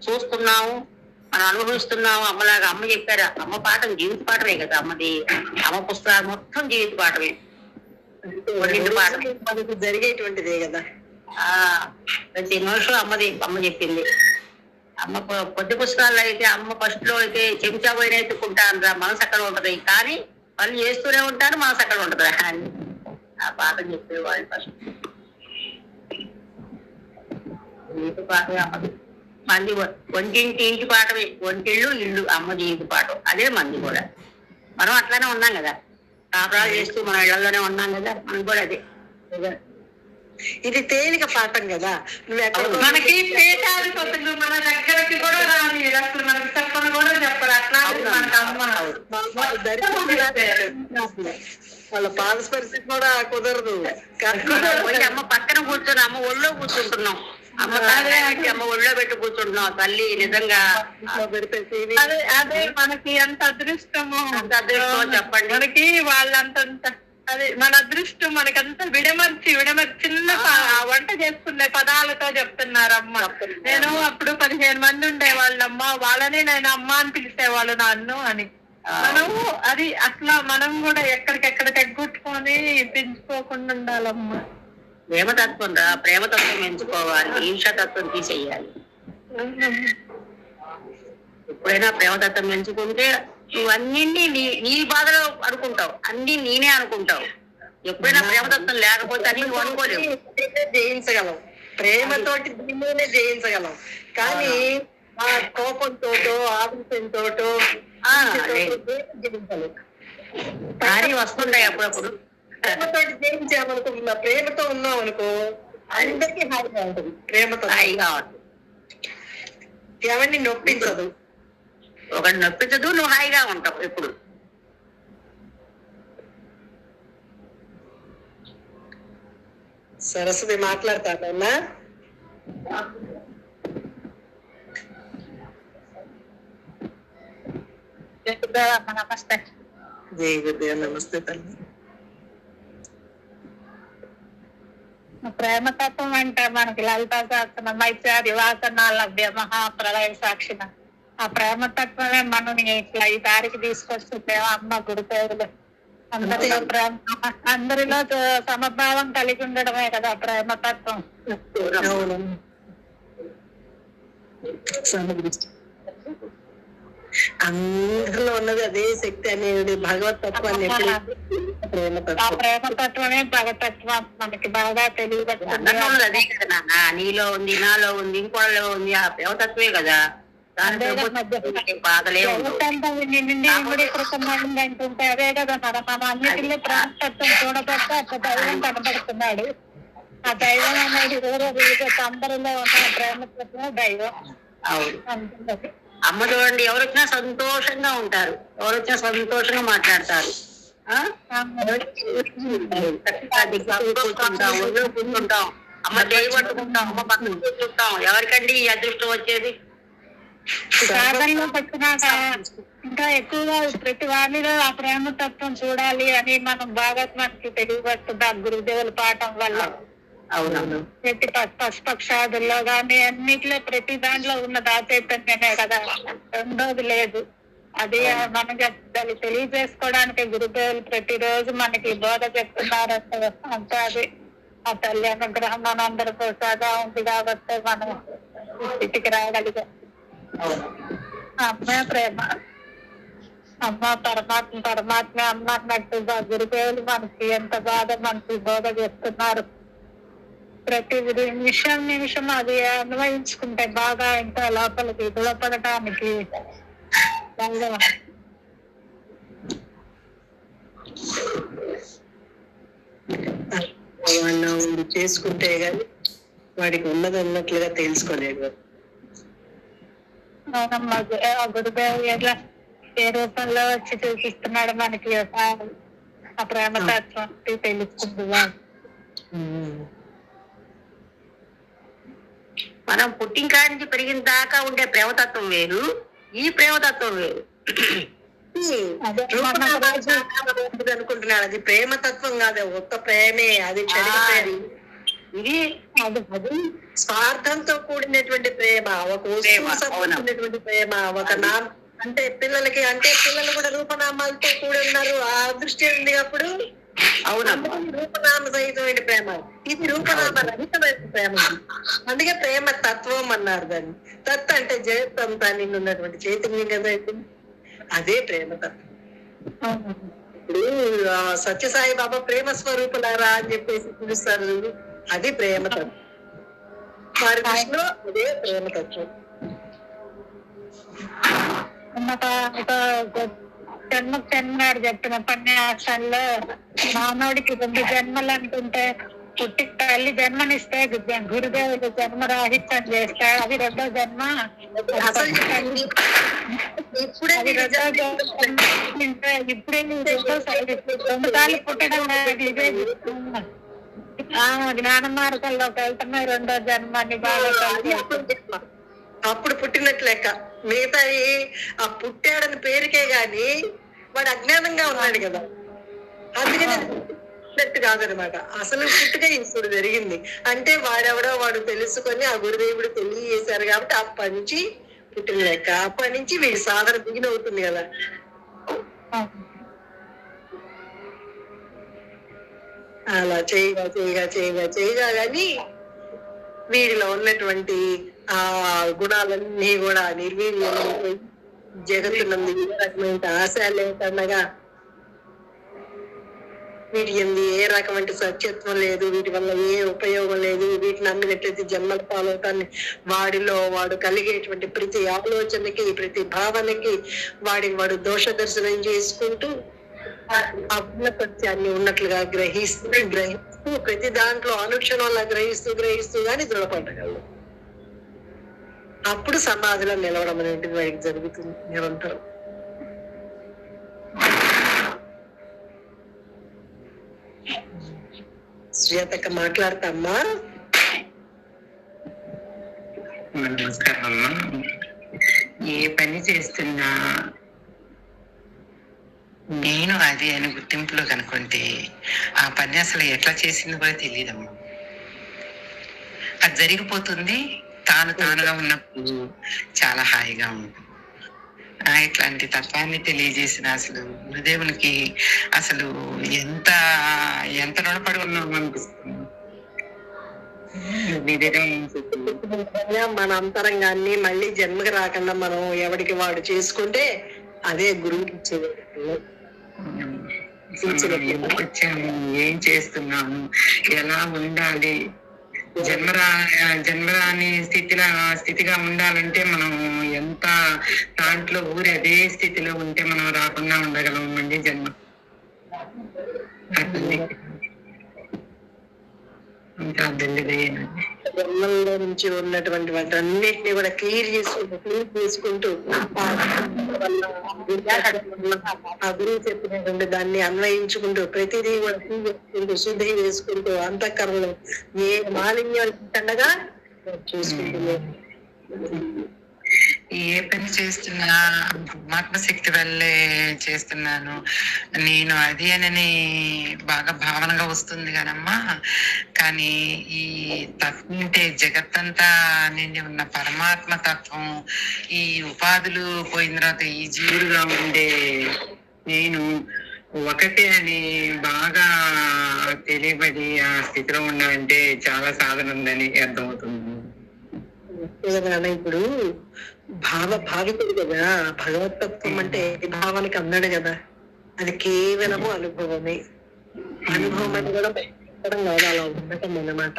చూస్తున్నాము, మనం అనుభవిస్తున్నాము. అమ్మలాగా అమ్మ చెప్పారా, అమ్మ పాఠం జీవిత పాఠమే కదా అమ్మది. అమ్మ పుస్తకాలు మొత్తం జీవిత పాఠమే, మనకు జరిగేటువంటిదే కదా. ప్రతి నిమిషం అమ్మ చెప్పింది. అమ్మ పొద్దు పుస్తకాల్లో అయితే అమ్మ ఫస్ట్ లో అయితే చెంచా పోయిన ఎత్తుకుంటాను రా, మనసు అక్కడ ఉంటది, కానీ వాళ్ళు చేస్తూనే ఉంటారు, మనసు అక్కడ ఉంటది అని ఆ పాఠం చెప్పేవాళ్ళు. ఫస్ట్ జీవిత పాఠమే అమ్మది. మంది ఇంటి పాఠమే, ఒంటిళ్ళు ఇల్లు అమ్మ జీవిత పాఠం. అదే మంది కూడా. మనం అట్లానే ఉన్నాం కదా, కాపురాలు చేస్తూ మన ఇళ్లలోనే ఉన్నాం కదా, మనం కూడా అదే. ఇది తేలిక పాఠం కదా. మనకి పేటాధిపతులు మన దగ్గరకి కూడా రాని, అసలు మనకి చెప్పని కూడా చెప్పరు. అట్లా వాళ్ళ పాద పరిస్థితి కూడా కుదరదు. అమ్మ పక్కన కూర్చొని అమ్మ ఒళ్ళో కూర్చుంటున్నాం, అమ్మ ఒళ్ళో పెట్టి కూర్చుంటున్నాం. తల్లి నిజంగా అదే మనకి ఎంత అదృష్టము, చెప్పండి. మనకి వాళ్ళంత అదే మన అదృష్టం. మనకంతా విడమర్చి చిన్న వంట చేసుకునే పదాలతో చెప్తున్నారమ్మ. నేను అప్పుడు 15 మంది ఉండేవాళ్ళమ్మ, వాళ్ళని నేను అమ్మ అని పిలిచేవాళ్ళు నన్ను అని. మనం అది అట్లా మనం కూడా ఎక్కడికెక్కడ తెగ్గొట్టుకొని పెంచుకోకుండా ఉండాలమ్మా. ప్రేమతత్వం పెంచుకోవాలి, ఈర్షతత్వం తీసేయాలి. ఎప్పుడైనా ప్రేమతత్వం పెంచుకుంటే నువ్వు అన్నింటినీ నీ బాధలో అనుకుంటావు, అన్ని నేనే అనుకుంటావు. ఎప్పుడైనా ప్రేమతత్వం లేకపోతే అన్ని నువ్వు అనుకోలేవు. జయించగలం, ప్రేమతోటి దీన్నే జయించగలం. కానీ ఆ కోపంతో ఆవేశంతో జయించలేం. భారీ వస్తుంటాయి అప్పుడప్పుడు. ప్రేమతోటి జయించామనుకో, ప్రేమతో ఉన్నాం అనుకో, అందరికీ హాయిగా ఉంటుంది. ప్రేమతో హాయిగా ఉంటుంది, ఎవరిని నొప్పించదు. ఒకటి నొప్పించదు, నువ్వు హాయిగా ఉంటావు ఎప్పుడు. సరస్వతి మాట్లాడతానన్నా. గురుదేవ అమ్మ, నమస్తే. జై గురుదేవ్. నమస్తే తల్లి. ప్రేమతత్వం అంటే మనకి లలితా శాసన మైత్యాది వాసనాల లభ్య మహాప్రలయ సాక్షిన ఆ ప్రేమతత్వమే మనని ఇట్లా ఈ దారికి తీసుకొస్తుంది అమ్మ గురుదేవులు. అందరిలో ప్రేమ, అందరిలో సమభావం కలిగి ఉండడమే కదా ప్రేమతత్వం. అందరిలో ఉన్నది అదే శక్తి అనేది భగవత్ తత్వాన్ని ఆ ప్రేమతత్వమే భగతత్వం మనకి బాగా తెలియదు. అదే కదా నాన్న, నీలో ఉంది, నాలో ఉంది, ఇంకోళ్ళలో ఉంది, ఆ ప్రేమతత్వమే కదా. బాధలే అంటుంటే అదే కదా మన అన్నిటిలో ప్రేమతత్వం చూడబట్టే అట్లా దైవం కనబడుతున్నాడు. ఆ దైవం అనేది అందరిలో ఉన్న ప్రేమతత్వమే దైవం. అంటున్నది అమ్మ చూడండి, ఎవరు వచ్చినా సంతోషంగా ఉంటారు, ఎవరు వచ్చినా సంతోషంగా మాట్లాడతారు. కూర్చుంటాం, అమ్మ చేయి పట్టుకుంటాం, అమ్మ పక్కన కూర్చుంటాం. ఎవరికండి ఈ అదృష్టం వచ్చేది? సాధనలో పెట్టినాక ఇంకా ఎక్కువగా ప్రతి వారిలో ఆ ప్రేమతత్వం చూడాలి అని మనం బాగా మనకి తెలియబడుతుంది ఆ గురుదేవుల పాఠం వల్ల. అవునవును. ప్రతి పశుపక్షాదుల్లో గాని అన్నిట్లో ప్రతి దాంట్లో ఉన్నది ఆ చైతన్యమే కదా, రెండోది లేదు. అది మనకి తెలియజేసుకోవడానికి గురుదేవులు ప్రతిరోజు మనకి బోధ చెప్తున్నారంటే అంతా అది ఆ తల్లి అనుగ్రహం మనందరితో సదా ఉంది కాబట్టి మనం స్థితికి రాగలిగాం. అమ్మే ప్రేమ, అమ్మ పరమాత్మ అమ్మ అన్నట్టుగా గురుదేవులు మనకి ఎంత బాధ మనకి బోధ చేస్తున్నారు. ప్రతి నిమిషం అది అన్వయించుకుంటే బాగా ఇంకా లోపలికి దృఢపడటానికి చేసుకుంటే గాని వాడికి ఉన్నది ఉన్నట్లుగా తెలుసుకోలేడు. గురుదేవు ఎట్లా ఏ రూపంలో వచ్చి చూపిస్తున్నాడు మనకి ఆ ప్రేమతత్వం తెలుస్తుంది. మనం పుట్టింకాడి నుంచి పెరిగిన దాకా ఉండే ప్రేమతత్వం వేరు, ఈ ప్రేమతత్వం వేరు. అనుకుంటున్నాడు అది ప్రేమతత్వం కాదు, ఒక్క ప్రేమే, అది ఇది స్వార్థంతో కూడినటువంటి ప్రేమ, ఒక వస్తువుటువంటి ప్రేమ, ఒక అంటే పిల్లలకి, అంటే పిల్లలు కూడా రూపనామాలతో కూడి ఉన్నారు, ఆ దృష్టి ఉంది. అప్పుడు అవునమ్మా, రూపనామ సహితమైన ప్రేమ, ఇది రూపనామ రహితమైన ప్రేమ. అందుకే ప్రేమ తత్వం అన్నారు దాన్ని. తత్ అంటే జయత్వంతా నిన్ను ఉన్నటువంటి చైతన్యం కదా, అదే ప్రేమ తత్వం. ఇప్పుడు సత్యసాయి బాబా ప్రేమ స్వరూపులారా అని చెప్పేసి పిలుస్తారు, అది ప్రేమ తత్వం. వారి దృష్టిలో అదే ప్రేమ తత్వం. జన్మనాడు చెప్పిన ఉపన్యాసాల్లో మానవుడికి 2 జన్మలు అంటుంటే పుట్టి తల్లి జన్మనిస్తే గురుదేవుడు జన్మరాహిత్యం చేస్తాడు, అది 2వ జన్మ. ఇప్పుడే 2 పుట్టడం ఇదే జ్ఞాన మార్గంలోకి వెళ్తున్నాయి. 2వ జన్మాన్ని బాగా అప్పుడు పుట్టినట్టు లెక్క. మిగతా ఆ పుట్టాడని పేరుకే గాని వాడు అజ్ఞానంగా ఉన్నాడు కదా, అందుకని పుట్టినట్టు కాదనమాట. అసలు పుట్టుక ఇప్పుడు జరిగింది అంటే వాడెవడో వాడు తెలుసుకొని ఆ గురుదేవుడు తెలియజేశారు కాబట్టి అప్పటి నుంచి పుట్టిన లెక్క. అప్పటి నుంచి వీడి సాధన బిగిన్ అవుతుంది కదా. అలా చేయగా కానీ వీడిలో ఉన్నటువంటి ఆ గుణాలన్నీ కూడా నిర్వీర్యమైపోయి జగత్తునందు ఏ రకమైన ఆశ లేకుండా వీటి ఎందు ఏ రకమైన సత్యత్వం లేదు, వీటి వల్ల ఏ ఉపయోగం లేదు, వీటిని అమ్మినట్లయితే జన్మల పాలవుతాన్ని వాడిలో వాడు కలిగేటువంటి ప్రతి ఆలోచనకి, ప్రతి భావనకి వాడు దోష దర్శనం చేసుకుంటూ ఆ ఉన్న సత్యాన్ని ఉన్నట్లుగా గ్రహిస్తూ ప్రతి దాంట్లో అనుక్షణంలా గ్రహిస్తూ కానీ దృఢపడగలరు. అప్పుడు సమాధిలో నిలవడం అనేది వాడికి జరుగుతుంది నిరంతరం. శ్వేతక్క మాట్లాడతామ్మా. నమస్కారం అమ్మా. ఏ పని చేస్తున్నా అది అని గుర్తింపులో కనుకుంటే ఆ పని అసలు ఎట్లా చేసింది కూడా తెలియదమ్మా. అది జరిగిపోతుంది, తానుగా ఉన్నప్పుడు చాలా హాయిగా ఉంటుంది. ఇట్లాంటి తత్వాన్ని తెలియజేసిన అసలు గురుదేవునికి అసలు ఎంత ఎంత రుణపడి ఉన్నాం అనిపిస్తుంది. మన అంతరంగాన్ని మళ్ళీ జన్మకి రాకుండా మనం ఎవరికి వాడు చేసుకుంటే అదే గురువుకి ఇచ్చేది. వచ్చాము, ఏం చేస్తున్నాము, ఎలా ఉండాలి, జన్మరాని స్థితిగా ఉండాలంటే మనం ఎంత దాంట్లో ఊరి అదే స్థితిలో ఉంటే మనం రాకుండా ఉండగలం అండి. జన్మల్లో నుంచి ఉన్నటువంటి వాటన్నిటిని కూడా క్లియర్ చేసుకుంటూ ఆ గురువు చెప్పినటువంటి దాన్ని అన్వయించుకుంటూ ప్రతిదీ కూడా చేసుకుంటూ శుద్ధి చేసుకుంటూ అంతఃకరణలో ఏ మాలిన్యాలు ఉండగా చూసుకుంటూ ఏ పని చేస్తున్నా ఆత్మశక్తి వల్లే చేస్తున్నాను నేను అది అని బాగా భావనగా వస్తుంది కానమ్మా. కానీ ఈ తత్వం అంటే జగత్తంతా నిండి ఉన్న పరమాత్మ తత్వం, ఈ ఉపాధులు పోయిన తర్వాత ఈ జీవులుగా ఉండే నేను ఒకటే అని బాగా తెలియబడి ఆ స్థితిలో ఉండాలంటే చాలా సాధన ఉందని అర్థమవుతుంది. ఇప్పుడు భావితుడు కదా, భగవతత్వం అంటే భావానికి అన్నాడు కదా, అది కేవలము అనుభవమే. అనుభవం అని కూడా పెట్టడం కాదు, అలా ఉండటం అన్నమాట.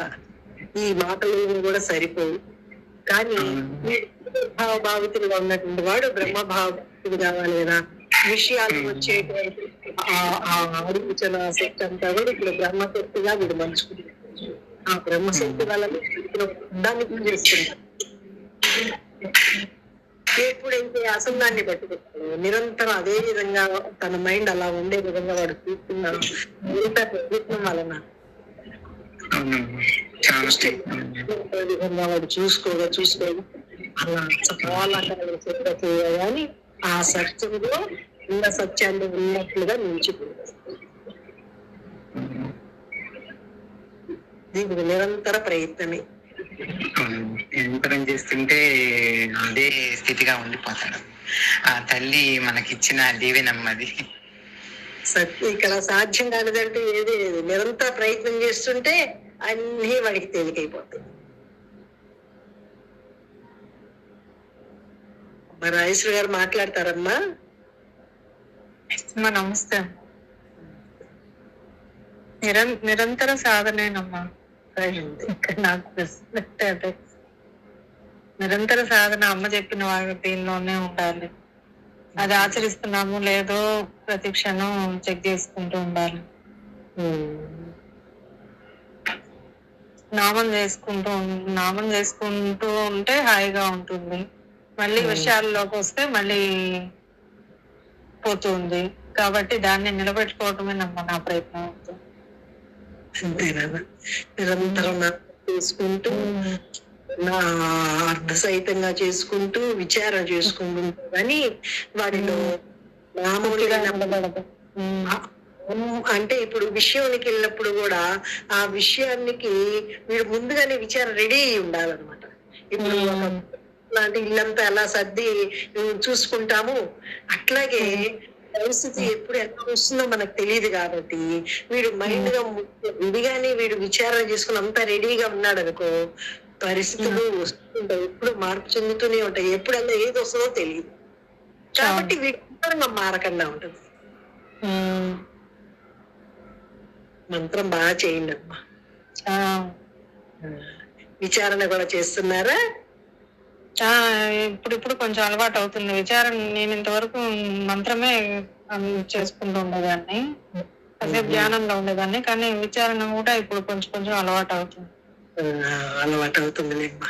ఈ మాటలు కూడా సరిపోవు. కానీ భావితుడుగా ఉన్నటువంటి వాడు బ్రహ్మ భావితుడు కావాలి కదా. విషయాలు వచ్చేటువంటి ఆలోచన శక్తి అంతా కూడా ఇప్పుడు బ్రహ్మశక్తిగా వీడు మంచుకుంటాడు. ఆ బ్రహ్మశక్తి వల్ల దాన్ని చేస్తున్నాడు. ఎప్పుడైతే అసందాన్ని పట్టుకుంటాడు, నిరంతరం అదే విధంగా తన మైండ్ అలా ఉండే విధంగా వాడు చూస్తున్నాడు. మిగతా ప్రయత్నం వలన విధంగా వాడు చూసుకోగా అలా చాలా కానీ ఆ సత్యంలో ఉన్న సత్యాన్ని ఉన్నట్లుగా నిలిచిపోయింది. దీనికి నిరంతర ప్రయత్నమే. నిరంతరం చేస్తుంటే అదే స్థితిగా ఉండిపోతాడు. ఆ తల్లి మనకిచ్చిన దీవెనమ్మది. ఇక్కడ సాధ్యం కానిదంటే ఏది లేదు. నిరంతర ప్రయత్నం చేస్తుంటే అన్ని వాడికి తేలికైపోతాయి. మరి రాజేశ్వరి గారు మాట్లాడతారమ్మా? నమస్తే. నిరంతర సాధనేనమ్మా. నాకు అదే నిరంతర సాధన అమ్మ చెప్పిన వాళ్ళు దీనిలోనే ఉండాలి. అది ఆచరిస్తున్నాము లేదో ప్రతి క్షణం చెక్ చేసుకుంటూ ఉండాలి. నామం చేసుకుంటూ ఉంటే హాయిగా ఉంటుంది. మళ్ళీ విషయాల్లోకి వస్తే మళ్ళీ పోతుంది. కాబట్టి దాన్ని నిలబెట్టుకోవటమే నా ప్రయత్నం అవుతుంది. అంతేనా? నిరంతరం చేసుకుంటూ అర్థ సహితంగా చేసుకుంటూ విచారణ చేసుకుంటూ కానీ వాటిలో మామూలుగా అంటే ఇప్పుడు విషయానికి వెళ్ళినప్పుడు కూడా ఆ విషయానికి వీడు ముందుగానే విచారణ రెడీ అయ్యి ఉండాలన్నమాట. ఇప్పుడు లాంటి ఇల్లంతా ఎలా సర్ది చూసుకుంటాము, అట్లాగే పరిస్థితి ఎప్పుడు ఎలా వస్తుందో మనకు తెలియదు. కాబట్టి వీడు మైండ్ గా విడిగానే వీడు విచారణ చేసుకుని అంతా రెడీగా ఉన్నాడు అనుకో, పరిస్థితులు వస్తుంటాయి, ఎప్పుడు మార్పు చెందుతూనే ఉంటాయి. ఎప్పుడల్లా ఏది వస్తుందో తెలియదు. కాబట్టి వీడు మారకుండా ఉంటుంది. మంత్రం బాగా చేయండి అమ్మా. విచారణ కూడా చేస్తున్నారా? ఇప్పుడు కొంచెం అలవాటు అవుతుంది విచారణ. నేను ఇంతవరకు మంత్రమే చేసుకుంటూ ఉండేదాన్ని, అదే ధ్యానంలో ఉండేదాన్ని. కానీ విచారణ కూడా ఇప్పుడు కొంచెం అలవాటు అవుతుంది. అలవాటు అవుతుందిలేమ్మా.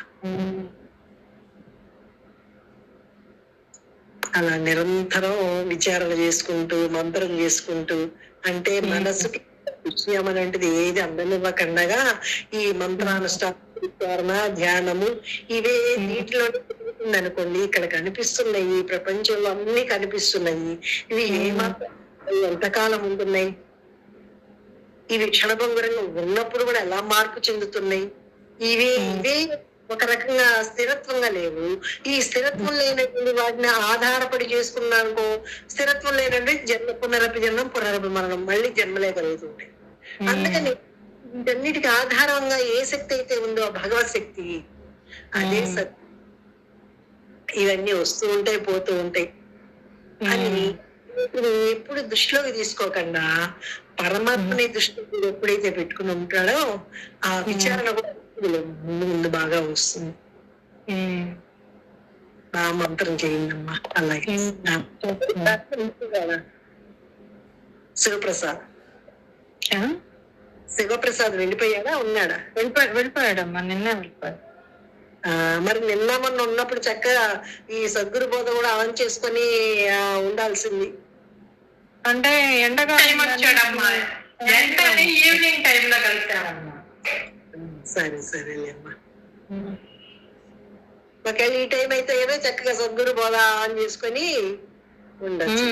అలా నిరంతరం విచారణ చేసుకుంటూ మంత్రం చేసుకుంటూ అంటే మనసుకి విషయం అనేటిది ఏది అందనివ్వకుండా ఈ మంత్రానుష్ఠాన విచారణ ధ్యానము ఇవే నీటిలో అనుకోండి. ఇక్కడ కనిపిస్తున్నాయి, ఈ ప్రపంచంలో అన్ని కనిపిస్తున్నాయి. ఇవి ఏమాత్రం అవి ఎంతకాలం ఉంటున్నాయి? ఇవి క్షణభంగురంగా ఉన్నప్పుడు కూడా ఎలా మార్పు చెందుతున్నాయి? ఇవే ఒక రకంగా స్థిరత్వంగా లేవు. ఈ స్థిరత్వం లేనటువంటి వాటిని ఆధారపడి చేసుకున్నానుకో, స్థిరత్వం లేనంటే జన్మ పునరపి జన్మం పునరపి మరణం, మళ్ళీ జన్మలే కలుగుతుంటాయి. అందుకని వీటన్నిటికి ఆధారంగా ఏ శక్తి అయితే ఉందో ఆ భగవత్ శక్తి, అదే సత్. ఇవన్నీ వస్తూ ఉంటాయి, పోతూ ఉంటాయి అని ఎప్పుడు దృష్టిలోకి తీసుకోకుండా పరమాత్మని దృష్టిలో ఎప్పుడైతే పెట్టుకుని ఉంటాడో ఆ విచారణ కూడా ముందు ముందు బాగా వస్తుంది. బాగా మంత్రం చేయండమ్మా. అలాగే శివప్రసాద్ శివప్రసాద్ వెళ్ళిపోయాడా, ఉన్నాడా? వెళ్ళిపోయాడమ్మా, నిన్నే వెళ్ళిపోయాడు. మరి నిన్న మొన్న ఉన్నప్పుడు చక్కగా ఈ సద్గురు బోధ కూడా ఆన్ చేసుకొని ఉండాల్సింది. అంటే ఎండకాలం వచ్చాడమ్మా, ఈవినింగ్ టైం లో కలిసామమ్మా. సరే సరేలేమ్మా. ఒకవేళ ఈ టైం అయితే ఏదో చక్కగా సద్గురు బోధ ఆన్ చేసుకొని ఉండొచ్చు.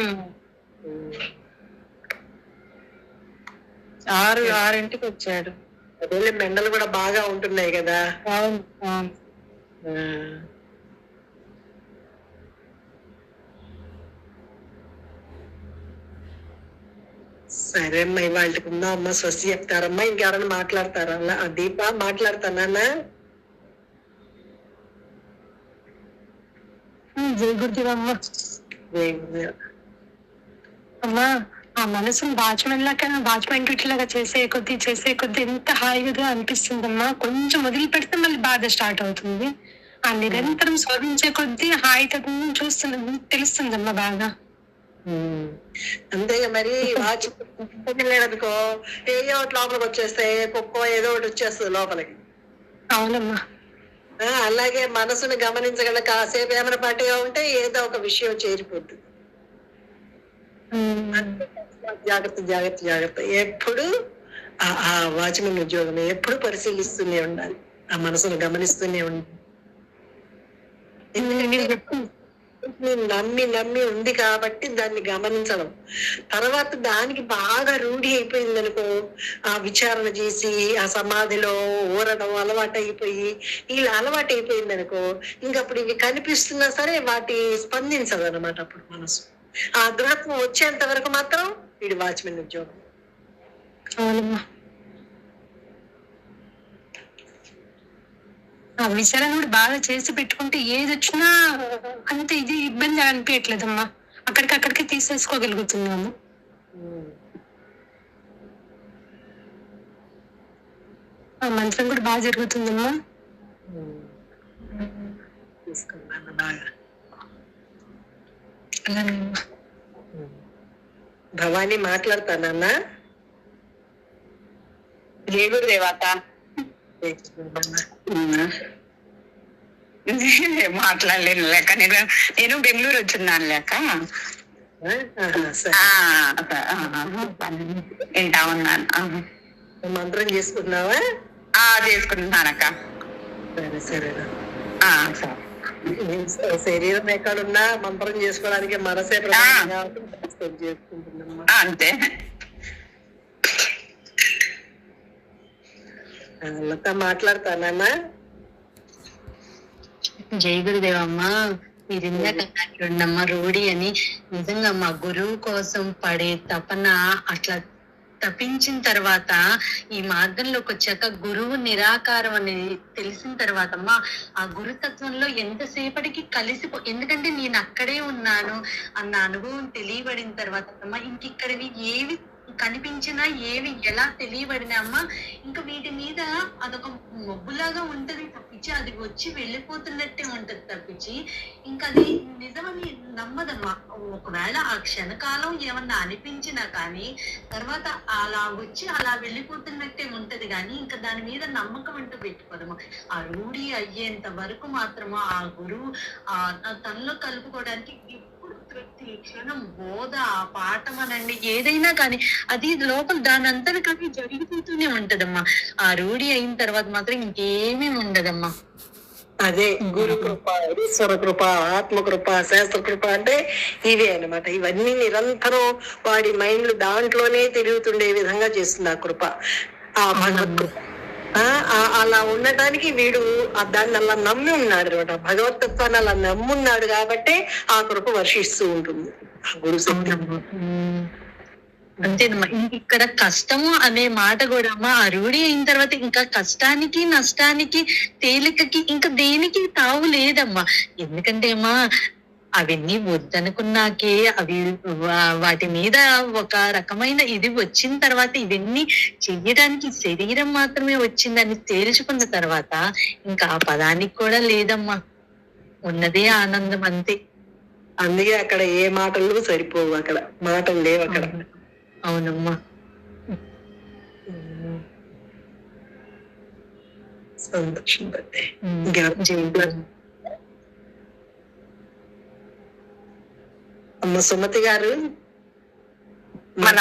6:00కి వచ్చాడు. అదే మెండలు కూడా బాగా ఉంటున్నాయి కదా. సరే అమ్మా, ఇవాళకి ఉందా అమ్మా? స్వస్తి చెప్తారమ్మా. ఇంకెవరన్నా మాట్లాడతారా? దీప మాట్లాడతానా? జై గురుదేవమ్మ. అమ్మా, ఆ మనసును వాచ్మెన్ ఇట్లాగా చేసే కొద్ది ఎంత హాయిగా అనిపిస్తుందమ్మా. కొంచెం వదిలి పెడితే మళ్ళీ బాధ స్టార్ట్ అవుతుంది. ఆ నిరంతరం శోధించే కొద్దీ హాయితత్వం చూస్తుంది, తెలుస్తుందమ్మా బాగా. అంతేగా మరి. వాచ్ లేదనుకో ఏదో ఒకటి లోపలికి వచ్చేస్తాయి, కుక్కో ఏదో ఒకటి వచ్చేస్తుంది లోపలికి. అవునమ్మా. అలాగే మనసుని గమనించగల కాసేపు ఏమైనా పట్టిగా ఉంటే ఏదో ఒక విషయం చేరిపోతుంది. జాగ్రత్త జాగ్రత్త జాగ్రత్త. ఎప్పుడు ఆ వాచ్మెన్ ఉద్యోగం ఎప్పుడు పరిశీలిస్తూనే ఉండాలి, ఆ మనసును గమనిస్తూనే ఉండాలి. నమ్మి నమ్మి ఉంది కాబట్టి దాన్ని గమనించడం. తర్వాత దానికి బాగా రూఢి అయిపోయింది అనుకో, ఆ విచారణ చేసి ఆ సమాధిలో ఊరడం అలవాటు అయిపోయి ఇలా అలవాటు అయిపోయింది అనుకో, ఇంకప్పుడు ఇవి కనిపిస్తున్నా సరే వాటి స్పందించదు అనమాట. అప్పుడు మనసు ఆ దృఢత్వం వచ్చేంత వరకు మాత్రం వీడి వాచ్మెన్ ఉద్యోగం. అవునమ్మా. ఆ విచారణ కూడా బాగా చేసి పెట్టుకుంటే ఏది వచ్చినా అంత ఇది ఇబ్బంది అనిపించట్లేదమ్మా. అక్కడికి తీసేసుకోగలుగుతున్నాము. ఆ మంత్రం కూడా బాగా జరుగుతుందమ్మా. తీసుకున్నాను బాగా. భవానీ మాట్లాడతానన్నా? జై గురుదేవాత. మాట్లాడలేను లేక, నేను బెంగళూరు వచ్చిన్నాను లేక వింటా ఉన్నాను. మంత్రం చేసుకున్నావా? చేసుకుంటున్నానక్క. సరే సరేనా. సరే, శరీరం ఎక్కడున్నా మంత్రం చేసుకోవడానికి మనసే చేసుకుంటున్నామ్మా. అంతే. లత మాట్లాడతానన్నా? జై గురుదేవమ్మా. మీరు ఇందాక రూఢి అని, నిజంగా మా గురువు కోసం పడే తపన అట్లా తప్పించిన తర్వాత ఈ మార్గంలోకి వచ్చాక గురువు నిరాకారం అనేది తెలిసిన తర్వాత అమ్మా, ఆ గురుతత్వంలో ఎంతసేపటికి ఎందుకంటే నేను అక్కడే ఉన్నాను అన్న అనుభవం తెలియబడిన తర్వాత అమ్మా, ఇంకిక్కడవి ఏవి కనిపించినా ఏవి ఎలా తెలియబడినా అమ్మా, ఇంకా వీటి మీద అదొక మబ్బులాగా ఉంటది తప్పించి, అది వచ్చి వెళ్ళిపోతున్నట్టే ఉంటది తప్పించి ఇంకా అది నిజమని నమ్మదమ్మా. ఒకవేళ ఆ క్షణకాలం ఏమన్నా అనిపించినా కానీ తర్వాత అలా వచ్చి అలా వెళ్ళిపోతున్నట్టే ఉంటది కానీ ఇంకా దాని మీద నమ్మకం అంటూ పెట్టుకోదమ్మా. ఆ రూఢి అయ్యేంత వరకు మాత్రమా ఆ గురువు తనలో కలుపుకోవడానికి ప్రతి క్షణం బోధ, పాఠం అనండి ఏదైనా కానీ అది లోపల దాని అంతా కానీ జరిగిపోతూనే ఉంటదమ్మా. ఆ రూఢి అయిన తర్వాత మాత్రం ఇంకేమీ ఉండదమ్మా. అదే గురు కృప, ఈశ్వర కృప, ఆత్మ కృప, శాస్త్ర కృప అంటే ఇవే అన్నమాట. ఇవన్నీ నిరంతరం వాడి మైండ్ దాంట్లోనే తిరుగుతుండే విధంగా చేస్తుంది ఆ కృప, ఆ భగవత్ కృప. అలా ఉండటానికి వీడు దాన్ని అలా నమ్మి ఉన్నాడు అనమాట. భగవతత్వాన్ని అలా నమ్మున్నాడు కాబట్టి ఆ కృప వర్షిస్తూ ఉంటుంది ఆ గురు శక్తి. అంతేనమ్మా. ఇక్కడ కష్టము అనే మాట కూడా అమ్మా ఆ రూఢి అయిన తర్వాత ఇంకా కష్టానికి నష్టానికి తేలికకి ఇంకా దేనికి తావు లేదమ్మా. ఎందుకంటే అమ్మా అవన్నీ వద్దనుకున్నాకే అవి వాటి మీద ఒక రకమైన ఇది వచ్చిన తర్వాత ఇవన్నీ చెయ్యడానికి శరీరం మాత్రమే వచ్చిందని తేల్చుకున్న తర్వాత ఇంకా ఆ పదానికి కూడా లేదమ్మా, ఉన్నదే ఆనందం అంతే. అందుకే అక్కడ ఏ మాటలు సరిపోవు, అక్కడ మాటలు లేవు అక్కడ. అవునమ్మా. సంతోషం. అమ్మ సుమతి గారు